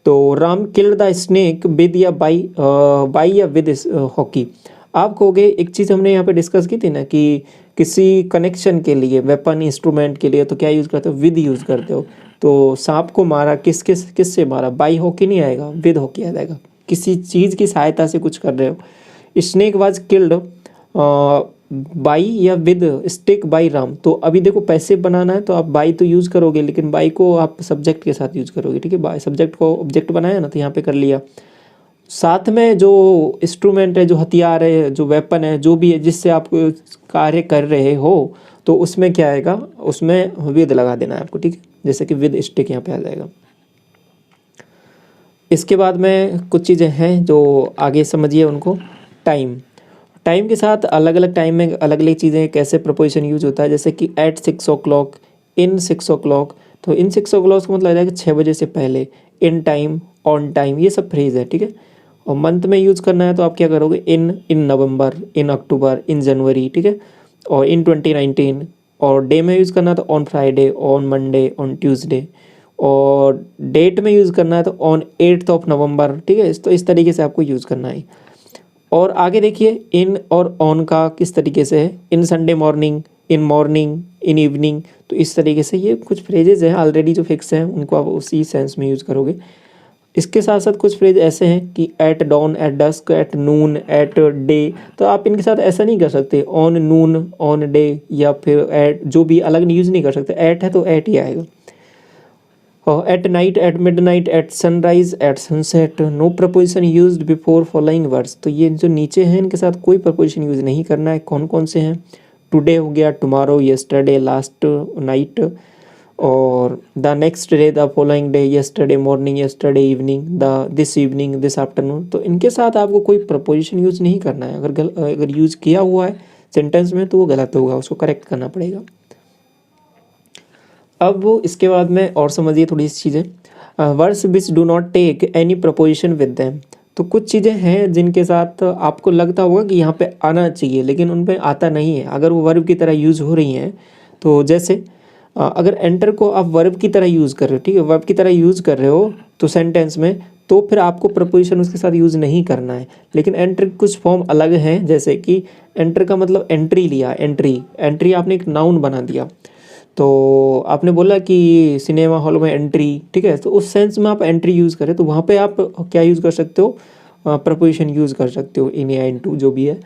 तो Ram killed the snake with या बाई या विद हॉकी। आप कहोगे एक चीज़ हमने यहाँ पे डिस्कस की थी ना, कि किसी कनेक्शन के लिए, वेपन इंस्ट्रूमेंट के लिए, तो क्या यूज़ करते हो, विद यूज़ करते हो। तो सांप को मारा किस से मारा, बाई हॉकी नहीं आएगा, विद हॉकी आ जाएगा। किसी चीज़ की सहायता से कुछ कर रहे हो। स्नेक वाज किल्ड बाई या विद स्टिक बाई राम। तो अभी देखो पैसिव बनाना है तो आप बाई तो यूज़ करोगे, लेकिन बाई को आप सब्जेक्ट के साथ यूज़ करोगे, ठीक है। बाई सब्जेक्ट को ऑब्जेक्ट बनाया ना, तो यहाँ पे कर लिया। साथ में जो इंस्ट्रूमेंट है, जो हथियार है, जो वेपन है, जो भी है जिससे आप कार्य कर रहे हो, तो उसमें क्या आएगा, उसमें विद लगा देना है आपको, ठीक है। जैसे कि विद स्टिक यहाँ पे आ जाएगा। इसके बाद में कुछ चीज़ें हैं जो आगे समझिए उनको। टाइम, टाइम के साथ अलग अलग टाइम में अलग अलग चीज़ें, कैसे प्रपोजिशन यूज होता है। जैसे कि एट 6 o'clock, इन 6 o'clock, तो इन 6 o'clock का मतलब आ जाएगा 6 बजे से पहले। इन टाइम, ऑन टाइम, ये सब फ्रेज है, ठीक है। और मंथ में यूज़ करना है तो आप क्या करोगे, इन नवंबर, इन अक्टूबर, इन जनवरी, ठीक है। और इन 2019। और डे में यूज़ करना है तो on Friday, on Monday, on Tuesday. और डेट में यूज़ करना है तो ऑन 8th November, ठीक है। तो इस तरीके से आपको यूज़ करना है। और आगे देखिए इन और ऑन का किस तरीके से है, in Sunday morning, in morning, in evening. तो इस तरीके से ये कुछ फ्रेजेज हैं ऑलरेडी जो फिक्स हैं, उनको आप उसी सेंस में यूज़ करोगे। इसके साथ साथ कुछ फ्रेज ऐसे हैं कि at dawn, at dusk, at noon, at day. तो आप इनके साथ ऐसा नहीं कर सकते, ऑन नून, ऑन डे, या फिर एट, जो भी अलग यूज़ नहीं कर सकते। एट है तो एट ही आएगा। At night, at midnight, at sunrise, at sunset. No preposition used before following words. तो ये जो नीचे हैं इनके साथ कोई प्रपोजिशन यूज़ नहीं करना है। कौन कौन से हैं, टुडे हो गया, टुमारो, येस्टरडे, लास्ट नाइट, और the next day, the following day, yesterday morning, yesterday evening, this evening, this afternoon. तो इनके साथ आपको कोई प्रपोजिशन यूज़ नहीं करना है। अगर यूज़ किया हुआ है सेंटेंस में तो वो गलत होगा, उसको करेक्ट करना पड़ेगा। अब इसके बाद में और समझिए थोड़ी सी चीज़ें। Words which do not take any preposition with them. तो कुछ चीज़ें हैं जिनके साथ आपको लगता होगा कि यहाँ पे आना चाहिए, लेकिन उन पे आता नहीं है अगर वो वर्ब की तरह यूज़ हो रही हैं। तो जैसे अगर एंटर को आप वर्ब की तरह यूज़ कर रहे हो, ठीक है, वर्ब की तरह यूज़ कर रहे हो तो सेंटेंस में, तो फिर आपको प्रपोजिशन उसके साथ यूज़ नहीं करना है। लेकिन एंटर कुछ फॉर्म अलग हैं, जैसे कि एंटर का मतलब एंट्री लिया, एंट्री आपने एक नाउन बना दिया। तो आपने बोला कि सिनेमा हॉल में एंट्री, ठीक है, तो उस सेंस में आप एंट्री यूज़ करें तो वहाँ पे आप क्या यूज़ कर सकते हो, प्रपोजिशन यूज़ कर सकते हो, इन या इनटू, जो भी है।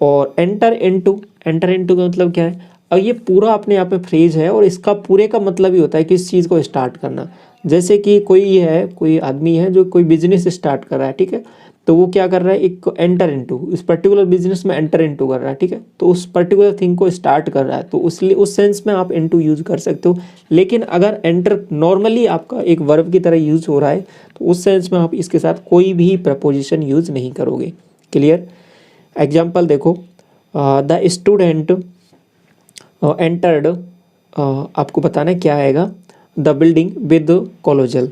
और एंटर इनटू का मतलब क्या है, और ये पूरा अपने आप में फ्रेज है और इसका पूरे का मतलब ही होता है कि इस चीज़ को स्टार्ट करना। जैसे कि कोई आदमी है जो कोई बिजनेस स्टार्ट कर रहा है, ठीक है, तो वो क्या कर रहा है, एक एंटर इनटू, इस पर्टिकुलर बिजनेस में एंटर इनटू कर रहा है, ठीक है। तो उस पर्टिकुलर थिंग को स्टार्ट कर रहा है, तो उस सेंस में आप इनटू यूज कर सकते हो। लेकिन अगर एंटर नॉर्मली आपका एक वर्ब की तरह यूज हो रहा है तो उस सेंस में आप इसके साथ कोई भी प्रपोजिशन यूज नहीं करोगे। क्लियर। एग्जाम्पल देखो, द स्टूडेंट एंटर्ड, आपको बताना है क्या आएगा, द बिल्डिंग विद कोलोजल।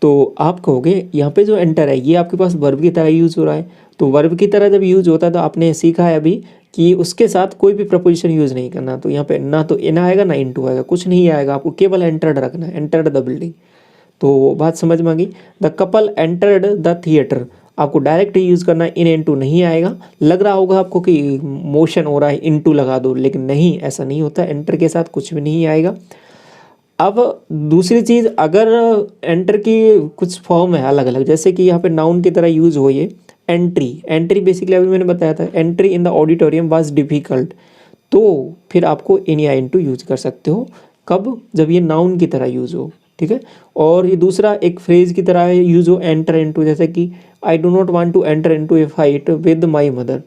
तो आप कहोगे यहाँ पे जो एंटर है ये आपके पास वर्ब की तरह यूज़ हो रहा है। तो वर्ब की तरह जब यूज़ होता है तो आपने सीखा है अभी कि उसके साथ कोई भी प्रपोजिशन यूज़ नहीं करना। तो यहाँ पे ना तो इन आएगा ना इनटू आएगा, कुछ नहीं आएगा, आपको केवल एंटर्ड रखना है, एंटर्ड द बिल्डिंग। तो बात समझ में आ गई। The couple entered the theatre, आपको डायरेक्ट यूज़ करना है, इन इनटू नहीं आएगा। लग रहा होगा आपको कि मोशन हो रहा है इनटू लगा दो, लेकिन नहीं, ऐसा नहीं होता। एंटर के साथ कुछ भी नहीं आएगा। अब दूसरी चीज़, अगर एंटर की कुछ फॉर्म है अलग अलग, जैसे कि यहाँ पे नाउन की तरह यूज़ हो ये एंट्री, एंट्री बेसिकली अभी मैंने बताया था, entry in the auditorium was difficult, तो फिर आपको इन या इनटू यूज कर सकते हो। कब? जब ये नाउन की तरह यूज़ हो, ठीक है। और ये दूसरा एक फ्रेज की तरह यूज़ हो एंटर इनटू, जैसे कि I do not want to enter into a fight with my mother.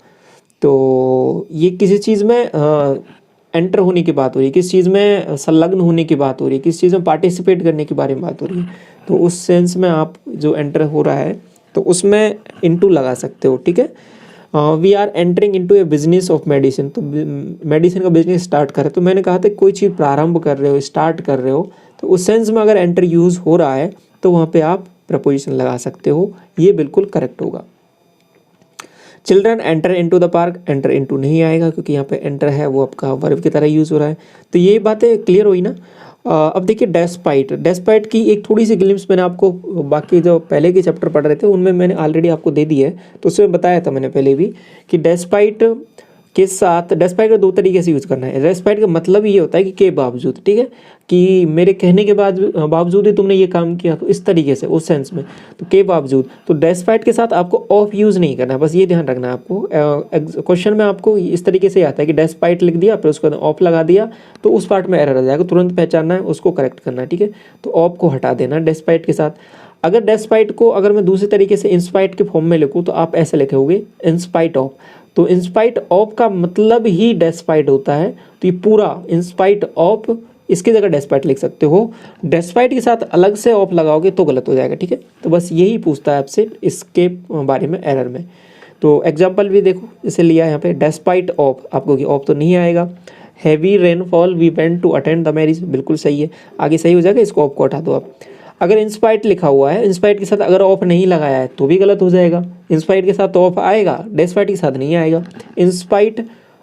तो ये किसी चीज़ में एंटर होने की बात हो रही है, किस चीज़ में संलग्न होने की बात हो रही है, किस चीज़ में पार्टिसिपेट करने के बारे में बात हो रही है। तो उस सेंस में आप जो एंटर हो रहा है तो उसमें इनटू लगा सकते हो, ठीक है। We are entering into a business of medicine, तो मेडिसिन का बिजनेस स्टार्ट कर रहे हो। तो मैंने कहा था कोई चीज़ प्रारंभ कर रहे हो, स्टार्ट कर रहे हो, तो उस सेंस में अगर एंटर यूज़ हो रहा है तो वहाँ पे आप प्रपोजिशन लगा सकते हो, ये बिल्कुल करेक्ट होगा। Children enter into the park, enter into नहीं आएगा क्योंकि यहाँ पे एंटर है वो आपका वर्ब की तरह यूज़ हो रहा है। तो ये बातें क्लियर हुई ना। अब देखिए डेस्पाइट, डेस्पाइट की एक थोड़ी सी ग्लिम्स मैंने आपको बाकी जो पहले के चैप्टर पढ़ रहे थे उनमें मैंने ऑलरेडी आपको दे दी है, तो उसमें बताया था मैंने पहले भी कि डेस्पाइट के साथ, डेस्पाइट का दो तरीके से यूज़ करना है। डेस्पाइट का मतलब ये होता है कि के बावजूद, ठीक है, कि मेरे कहने के बाद बावजूद ही तुमने ये काम किया, तो इस तरीके से, उस सेंस में। तो के बावजूद, तो डेस्पाइट के साथ आपको ऑफ यूज़ नहीं करना है, बस ये ध्यान रखना है आपको। क्वेश्चन में आपको इस तरीके से आता है कि डेस्पाइट लिख दिया फिर उसके बाद ऑफ लगा दिया, तो उस पार्ट में एरर आ जाएगा, तुरंत पहचानना है, उसको करेक्ट करना है, ठीक है। तो ऑफ को हटा देना डेस्पाइट के साथ। अगर डेस्पाइट को अगर मैं दूसरे तरीके से इंस्पाइट के फॉर्म में लिखूँ तो आप ऐसे लिखोगे इंस्पाइट ऑफ। तो इंस्पाइट ऑफ का मतलब ही डेस्पाइट होता है, तो ये पूरा इंस्पाइट ऑफ, इसकी जगह डेस्पाइट लिख सकते हो। डेस्पाइट के साथ अलग से ऑफ लगाओगे तो गलत हो जाएगा, ठीक है। तो बस यही पूछता है आपसे इसके बारे में एरर में। तो एग्जाम्पल भी देखो, इसे लिया यहाँ पे डेस्पाइट ऑफ, आपको कि ऑफ तो नहीं आएगा। Heavy rainfall we went to attend the marriage, बिल्कुल सही है, आगे सही हो जाएगा, इसको ऑफ को हटा दो आप। अगर इंस्पाइट लिखा हुआ है, इंस्पाइट के साथ अगर ऑफ नहीं लगाया है तो भी गलत हो जाएगा। इंस्पाइट के साथ तो ऑफ आएगा, डेस्पाइट के साथ नहीं आएगा। इंस्पाइट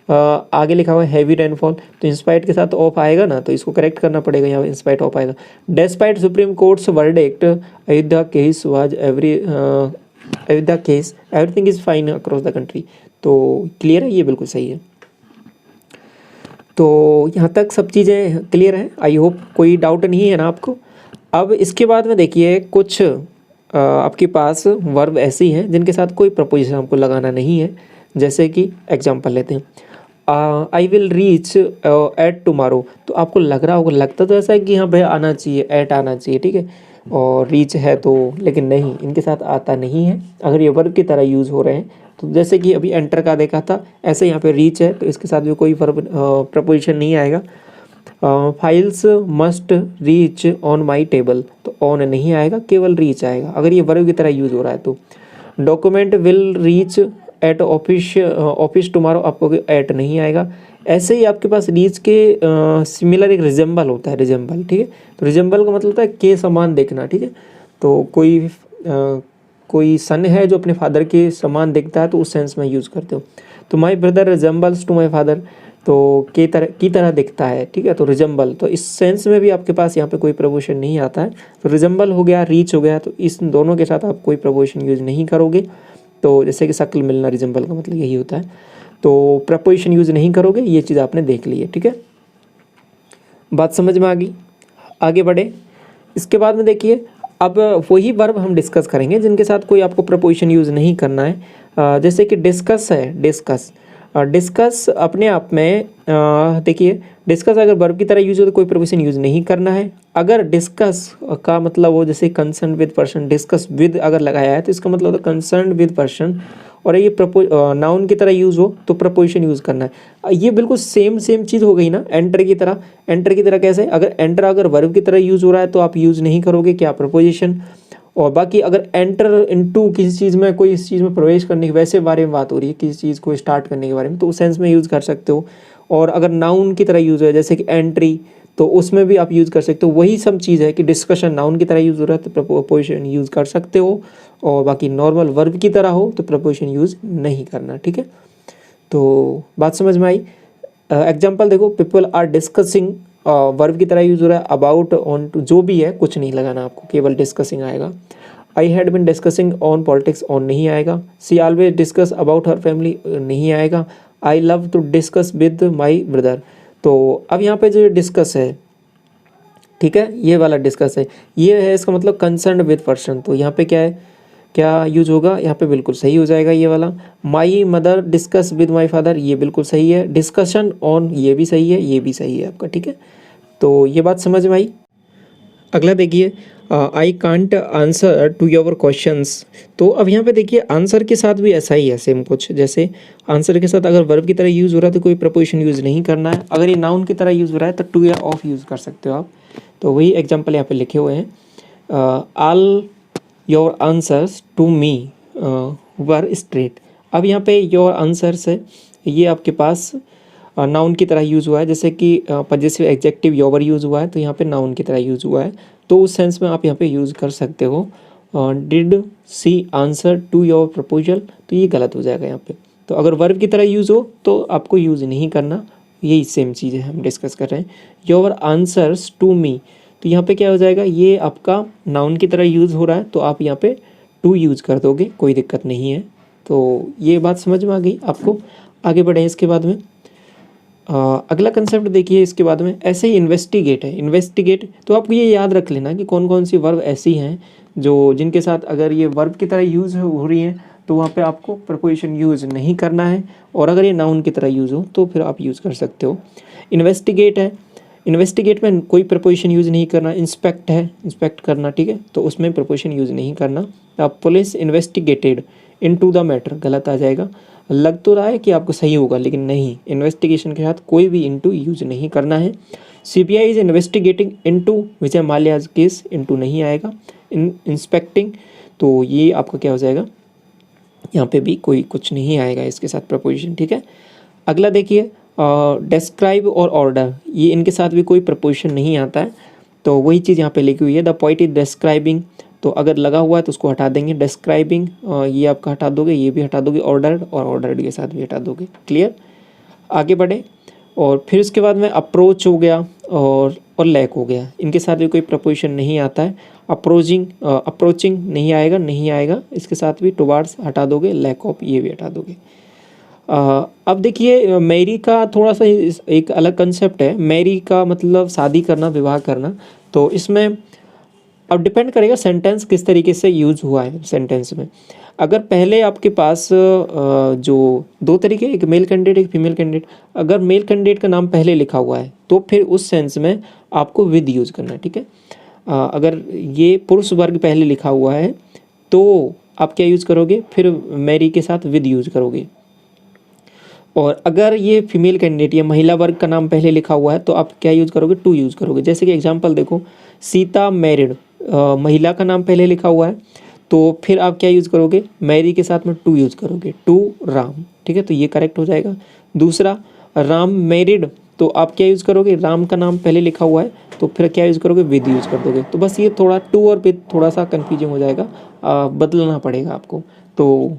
आगे लिखा हुआ है हैवी रेनफॉल, तो इंस्पाइट के साथ ऑफ आएगा ना, तो इसको करेक्ट करना पड़ेगा, यहाँ इंस्पाइट ऑफ आएगा। Despite supreme courts verdict Ayodhya case was Ayodhya case everything is fine across the country. तो क्लियर है, ये बिल्कुल सही है। तो यहाँ तक सब चीज़ें क्लियर हैं, आई होप कोई डाउट नहीं है ना आपको। अब इसके बाद में देखिए कुछ आपके पास वर्ब ऐसी हैं जिनके साथ कोई प्रपोजिशन आपको लगाना नहीं है। जैसे कि एग्जांपल लेते हैं, I will reach at tomorrow. तो आपको लग रहा होगा, लगता तो ऐसा है कि हाँ भाई आना चाहिए, एट आना चाहिए, ठीक है, और रीच है तो, लेकिन नहीं, इनके साथ आता नहीं है अगर ये वर्ब की तरह यूज़ हो रहे हैं। तो जैसे कि अभी एंटर का देखा था, ऐसे यहाँ पे रीच है तो इसके साथ भी कोई वर्ब प्रपोजिशन नहीं आएगा। Files must reach on my table, तो ऑन नहीं आएगा, केवल रीच आएगा अगर ये वर्ब की तरह यूज़ हो रहा है। तो document will reach at office tomorrow, आपको एट नहीं आएगा। ऐसे ही आपके पास रीच के सिमिलर एक रिजेंबल होता है, रिजेंबल, ठीक है। तो रिजेंबल का मतलब होता है के समान देखना, ठीक है। तो कोई सन है जो अपने फादर के समान दिखता है तो उस सेंस में यूज़ करते हो। तो my brother resembles to my father, तो की तरह दिखता है, ठीक है। तो रिजेंबल, तो इस सेंस में भी आपके पास यहाँ पे कोई प्रपोजिशन नहीं आता है। तो रिजेंबल हो गया, रीच हो गया, तो इस दोनों के साथ आप कोई प्रपोजिशन यूज़ नहीं करोगे। तो जैसे कि शक्ल मिलना, रिजेंबल का मतलब यही होता है। तो प्रपोजिशन यूज़ नहीं करोगे, ये चीज़ आपने देख ली है, ठीक है। बात समझ में आ गई, आगे बढ़े। इसके बाद में देखिए अब वही वर्ब हम डिस्कस करेंगे जिनके साथ कोई आपको प्रपोजिशन यूज़ नहीं करना है। जैसे कि डिस्कस है, डिस्कस, डिस्कस अपने आप में देखिए, डिस्कस अगर वर्ब की तरह यूज हो तो कोई प्रीपोजिशन यूज नहीं करना है। अगर डिस्कस का मतलब हो जैसे concern with person, discuss with अगर लगाया है तो इसका मतलब होता है कंसर्न विद पर्सन, और ये नाउन की तरह यूज हो तो प्रपोजिशन यूज करना है। ये बिल्कुल सेम चीज़ हो गई ना एंटर की तरह। एंटर की तरह कैसे, अगर एंटर अगर वर्ब की तरह यूज हो रहा है तो आप यूज नहीं करोगे क्या, प्रपोजिशन। और बाकी अगर एंटर इनटू किसी चीज़ में, कोई इस चीज़ में प्रवेश करने के वैसे बारे में बात हो रही है, किसी चीज़ को स्टार्ट करने के बारे में, तो उस सेंस में यूज़ कर सकते हो। और अगर नाउन की तरह यूज़ हो जैसे कि एंट्री, तो उसमें भी आप यूज़ कर सकते हो। वही सब चीज़ है कि डिस्कशन नाउन की तरह यूज़ हो रहा है तो प्रपोजिशन यूज़ कर सकते हो, और बाकी नॉर्मल वर्ब की तरह हो तो प्रपोजिशन यूज़ नहीं करना। ठीक है, तो बात समझ में आई। एग्जाम्पल देखो, पीपल आर डिस्कसिंग, वर्ब की तरह यूज हो रहा है। अबाउट, ऑन टू, जो भी है कुछ नहीं लगाना आपको, केवल डिस्कसिंग आएगा। I had been discussing on politics, on नहीं आएगा। She always discuss about her family, नहीं आएगा। I love to discuss with my brother. तो अब यहाँ पे जो डिस्कस है, ठीक है, ये वाला डिस्कस है, ये है इसका मतलब कंसर्न विद पर्सन। तो यहाँ पे क्या है, क्या यूज होगा यहाँ पे, बिल्कुल सही हो जाएगा ये वाला। My mother discuss with my father, ये बिल्कुल सही है। डिस्कशन ऑन, ये भी सही है, ये भी सही है आपका। ठीक है, तो ये बात समझ में आई। अगला देखिए, I can't answer to your questions. तो अब यहाँ पे देखिए आंसर के साथ भी ऐसा ही है सेम कुछ, जैसे आंसर के साथ अगर वर्ब की तरह यूज़ हो रहा है तो कोई प्रपोजिशन यूज़ नहीं करना है। अगर ये नाउन की तरह यूज़ हो रहा है तो टू या ऑफ यूज़ कर सकते हो आप। तो वही एग्जाम्पल यहाँ पे लिखे हुए हैं। All your answers to me were straight. अब यहाँ पे योर आंसर्स है, ये आपके पास नाउन की तरह यूज़ हुआ है, जैसे कि पजेसिव एग्जेक्टिव योवर यूज़ हुआ है तो यहाँ पे नाउन की तरह यूज़ हुआ है, तो उस सेंस में आप यहाँ पे यूज़ कर सकते हो। Did she answer to your proposal, तो ये गलत हो जाएगा यहाँ पे। तो अगर वर्ब की तरह यूज़ हो तो आपको यूज़ नहीं करना, यही सेम चीज़ है हम डिस्कस कर रहे हैं। योर आंसर्स टू मी, तो यहाँ पे क्या हो जाएगा, ये आपका नाउन की तरह यूज़ हो रहा है तो आप यहाँ पे टू यूज़ कर दोगे, कोई दिक्कत नहीं है। तो ये बात समझ में आ गई आपको। आगे बढ़ें इसके बाद में। अगला कंसेप्ट देखिए इसके बाद में, ऐसे ही इन्वेस्टिगेट है। इन्वेस्टिगेट, तो आपको ये याद रख लेना कि कौन कौन सी वर्ब ऐसी हैं जो जिनके साथ अगर ये वर्ब की तरह यूज़ हो रही हैं तो वहाँ पे आपको प्रपोजिशन यूज़ नहीं करना है, और अगर ये नाउन की तरह यूज़ हो तो फिर आप यूज़ कर सकते हो। इन्वेस्टिगेट है, इन्वेस्टिगेट में कोई प्रपोजिशन यूज़ नहीं करना। इंस्पेक्ट है, इंस्पेक्ट करना, ठीक है, तो उसमें प्रपोजिशन यूज़ नहीं करना। अब police investigated into the matter, गलत आ जाएगा। लग तो रहा है कि आपको सही होगा लेकिन नहीं, इन्वेस्टिगेशन के साथ कोई भी इनटू यूज नहीं करना है। CBI is investigating into Vijay Mallya's case, into नहीं आएगा। इंस्पेक्टिंग, तो ये आपका क्या हो जाएगा, यहाँ पे भी कोई कुछ नहीं आएगा इसके साथ प्रपोजिशन। ठीक है, अगला देखिए, डिस्क्राइब और ऑर्डर, ये इनके साथ भी कोई प्रपोजिशन नहीं आता है, तो वही चीज़ यहाँ पे लिखी हुई है। द पोइट इज डिस्क्राइबिंग, तो अगर लगा हुआ है तो उसको हटा देंगे। डिस्क्राइबिंग ये आपका हटा दोगे, ये भी हटा दोगे। ऑर्डर्ड और ऑर्डर्ड के साथ भी हटा दोगे। क्लियर, आगे बढ़े। और फिर उसके बाद में अप्रोच हो गया और लैक हो गया, इनके साथ भी कोई प्रपोजिशन नहीं आता है। अप्रोचिंग, अप्रोचिंग नहीं आएगा, नहीं आएगा, इसके साथ भी टुवार्ड्स हटा दोगे। लैक ऑफ ये भी हटा दोगे। अब देखिए मैरी का थोड़ा सा एक अलग कंसेप्ट है। मैरी का मतलब शादी करना, विवाह करना, तो इसमें अब डिपेंड करेगा सेंटेंस किस तरीके से यूज हुआ है सेंटेंस में। अगर पहले आपके पास जो दो तरीके, एक मेल कैंडिडेट एक फीमेल कैंडिडेट, अगर मेल कैंडिडेट का नाम पहले लिखा हुआ है तो फिर उस सेंस में आपको विद यूज करना है। ठीक है, अगर ये पुरुष वर्ग पहले लिखा हुआ है तो आप क्या यूज करोगे, फिर मैरी के साथ विद यूज करोगे। और अगर ये फीमेल कैंडिडेट या महिला वर्ग का नाम पहले लिखा हुआ है तो आप क्या यूज़ करोगे, टू यूज़ करोगे। जैसे कि एग्जांपल देखो, सीता मैरिड, महिला का नाम पहले लिखा हुआ है तो फिर आप क्या यूज़ करोगे, मैरी के साथ में टू यूज़ करोगे, टू राम। ठीक है, तो ये करेक्ट हो जाएगा। दूसरा, राम मैरिड, तो आप क्या यूज़ करोगे, राम का नाम पहले लिखा हुआ है तो फिर क्या यूज़ करोगे, विद यूज़ कर दोगे। तो बस ये थोड़ा टू और विद थोड़ा सा कन्फ्यूजिंग हो जाएगा, बदलना पड़ेगा आपको। तो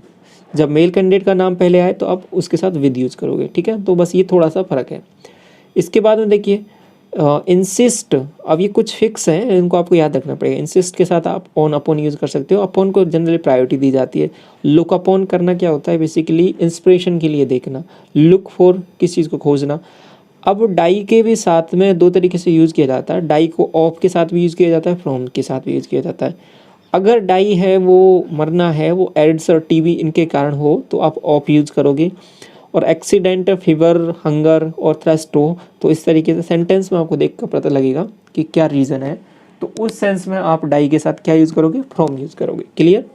जब मेल कैंडिडेट का नाम पहले आए तो आप उसके साथ विद यूज़ करोगे। ठीक है, तो बस ये थोड़ा सा फ़र्क है। इसके बाद में देखिए इंसिस्ट, अब ये कुछ फिक्स हैं, इनको आपको याद रखना पड़ेगा। इंसिस्ट के साथ आप ऑन अपॉन यूज़ कर सकते हो। अपॉन को जनरली प्रायोरिटी दी जाती है। लुक अपॉन करना क्या होता है, बेसिकली इंस्पिरेशन के लिए देखना। लुक फॉर, किस चीज़ को खोजना। अब डाई के भी साथ में दो तरीके से यूज़ किया जाता है। डाई को ऑफ के साथ भी यूज़ किया जाता है, फ्रॉम के साथ भी यूज़ किया जाता है। अगर डाई है वो मरना है, वो एड्स और टीवी इनके कारण हो तो आप ऑफ यूज़ करोगे। और एक्सीडेंट, फीवर, हंगर और थ्रस्ट हो तो इस तरीके से सेंटेंस में आपको देख कर पता लगेगा कि क्या रीज़न है। तो उस सेंस में आप डाई के साथ क्या यूज़ करोगे, फ्रॉम यूज़ करोगे। क्लियर।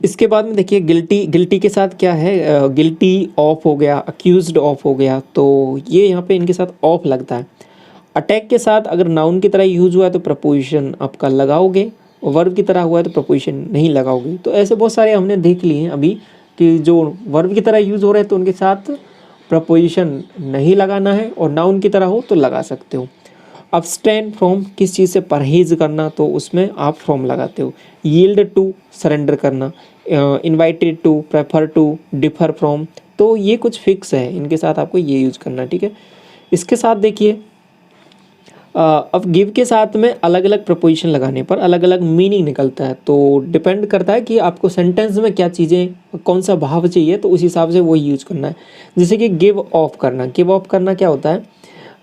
इसके बाद में देखिए गिल्टी के साथ क्या है, गिल्टी ऑफ हो गया, अक्यूज्ड ऑफ हो गया, तो ये यहाँ पे इनके साथ ऑफ लगता है। अटैक के साथ अगर नाउन की तरह यूज हुआ है तो प्रपोजिशन आपका लगाओगे, और वर्ब की तरह हुआ है तो प्रपोजिशन नहीं लगाओगे। तो ऐसे बहुत सारे हमने देख लिए हैं अभी कि जो वर्ब की तरह यूज हो रहे हैं तो उनके साथ प्रपोजिशन नहीं लगाना है, और नाउन की तरह हो तो लगा सकते हो। अब्सटेन फ्रॉम, किस चीज़ से परहेज करना, तो उसमें आप फ्रॉम लगाते हो। यील्ड टू, सरेंडर करना। Invited to, prefer to, differ from, तो ये कुछ फिक्स है, इनके साथ आपको ये यूज़ करना। ठीक है। इसके साथ देखिए अब गिव के साथ में अलग अलग प्रपोजिशन लगाने पर अलग अलग मीनिंग निकलता है। तो डिपेंड करता है कि आपको सेंटेंस में क्या चीज़ें, कौन सा भाव चाहिए, तो उस हिसाब से वही यूज करना है। जैसे कि गिव ऑफ करना, गिव ऑफ करना क्या होता है,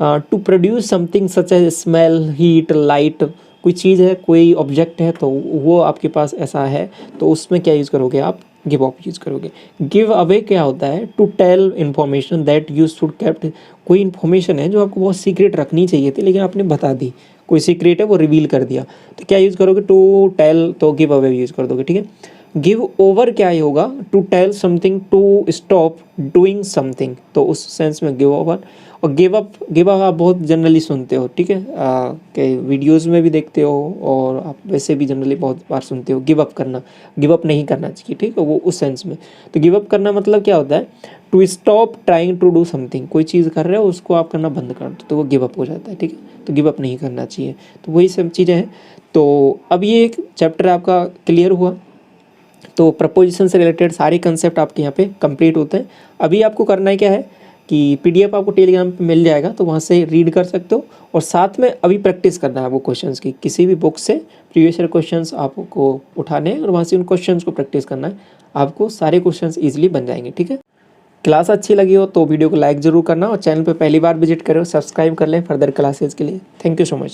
to produce something such as smell, heat, light. कोई चीज़ है, कोई ऑब्जेक्ट है, तो वो आपके पास ऐसा है, तो उसमें क्या यूज़ करोगे आप, गिव ऑफ यूज़ करोगे। गिव अवे क्या होता है, to tell information that you should kept. कोई इन्फॉर्मेशन है जो आपको बहुत सीक्रेट रखनी चाहिए थी लेकिन आपने बता दी, कोई सीक्रेट है वो रिवील कर दिया, तो क्या यूज़ करोगे, टू टेल, तो गिव अवे यूज़ कर दोगे। ठीक है। गिव ओवर क्या ही होगा, to tell something to stop doing something, तो उस सेंस में गिव ओवर। और गिव अप आप बहुत जनरली सुनते हो। ठीक है, कि वीडियोस में भी देखते हो और आप वैसे भी जनरली बहुत बार सुनते हो, गिव अप करना, गिव अप नहीं करना चाहिए। ठीक है, वो उस सेंस में। तो गिव अप करना मतलब क्या होता है, to stop trying to do something, कोई चीज़ कर रहे हो उसको आप करना बंद कर दो तो वो गिव अप हो जाता है। ठीक है, तो गिव अप नहीं करना चाहिए। तो वही सब चीज़ें हैं। तो अब ये एक चैप्टर आपका क्लियर हुआ। तो प्रपोजिशन से रिलेटेड सारे कंसेप्ट आपके यहाँ पे कंप्लीट होते हैं। अभी आपको करना है क्या है कि पीडीएफ आपको टेलीग्राम पे मिल जाएगा, तो वहाँ से रीड कर सकते हो, और साथ में अभी प्रैक्टिस करना है आपको क्वेश्चंस की। किसी भी बुक से प्रीवियस ईयर क्वेश्चंस आपको उठाने हैं और वहाँ से उन क्वेश्चंस को प्रैक्टिस करना है, आपको सारे क्वेश्चंस ईजिली बन जाएंगे। ठीक है। क्लास अच्छी लगी हो तो वीडियो को लाइक ज़रूर करना, और चैनल पर पहली बार विजिट करो सब्सक्राइब कर लें फर्दर क्लासेज के लिए। Thank you so much.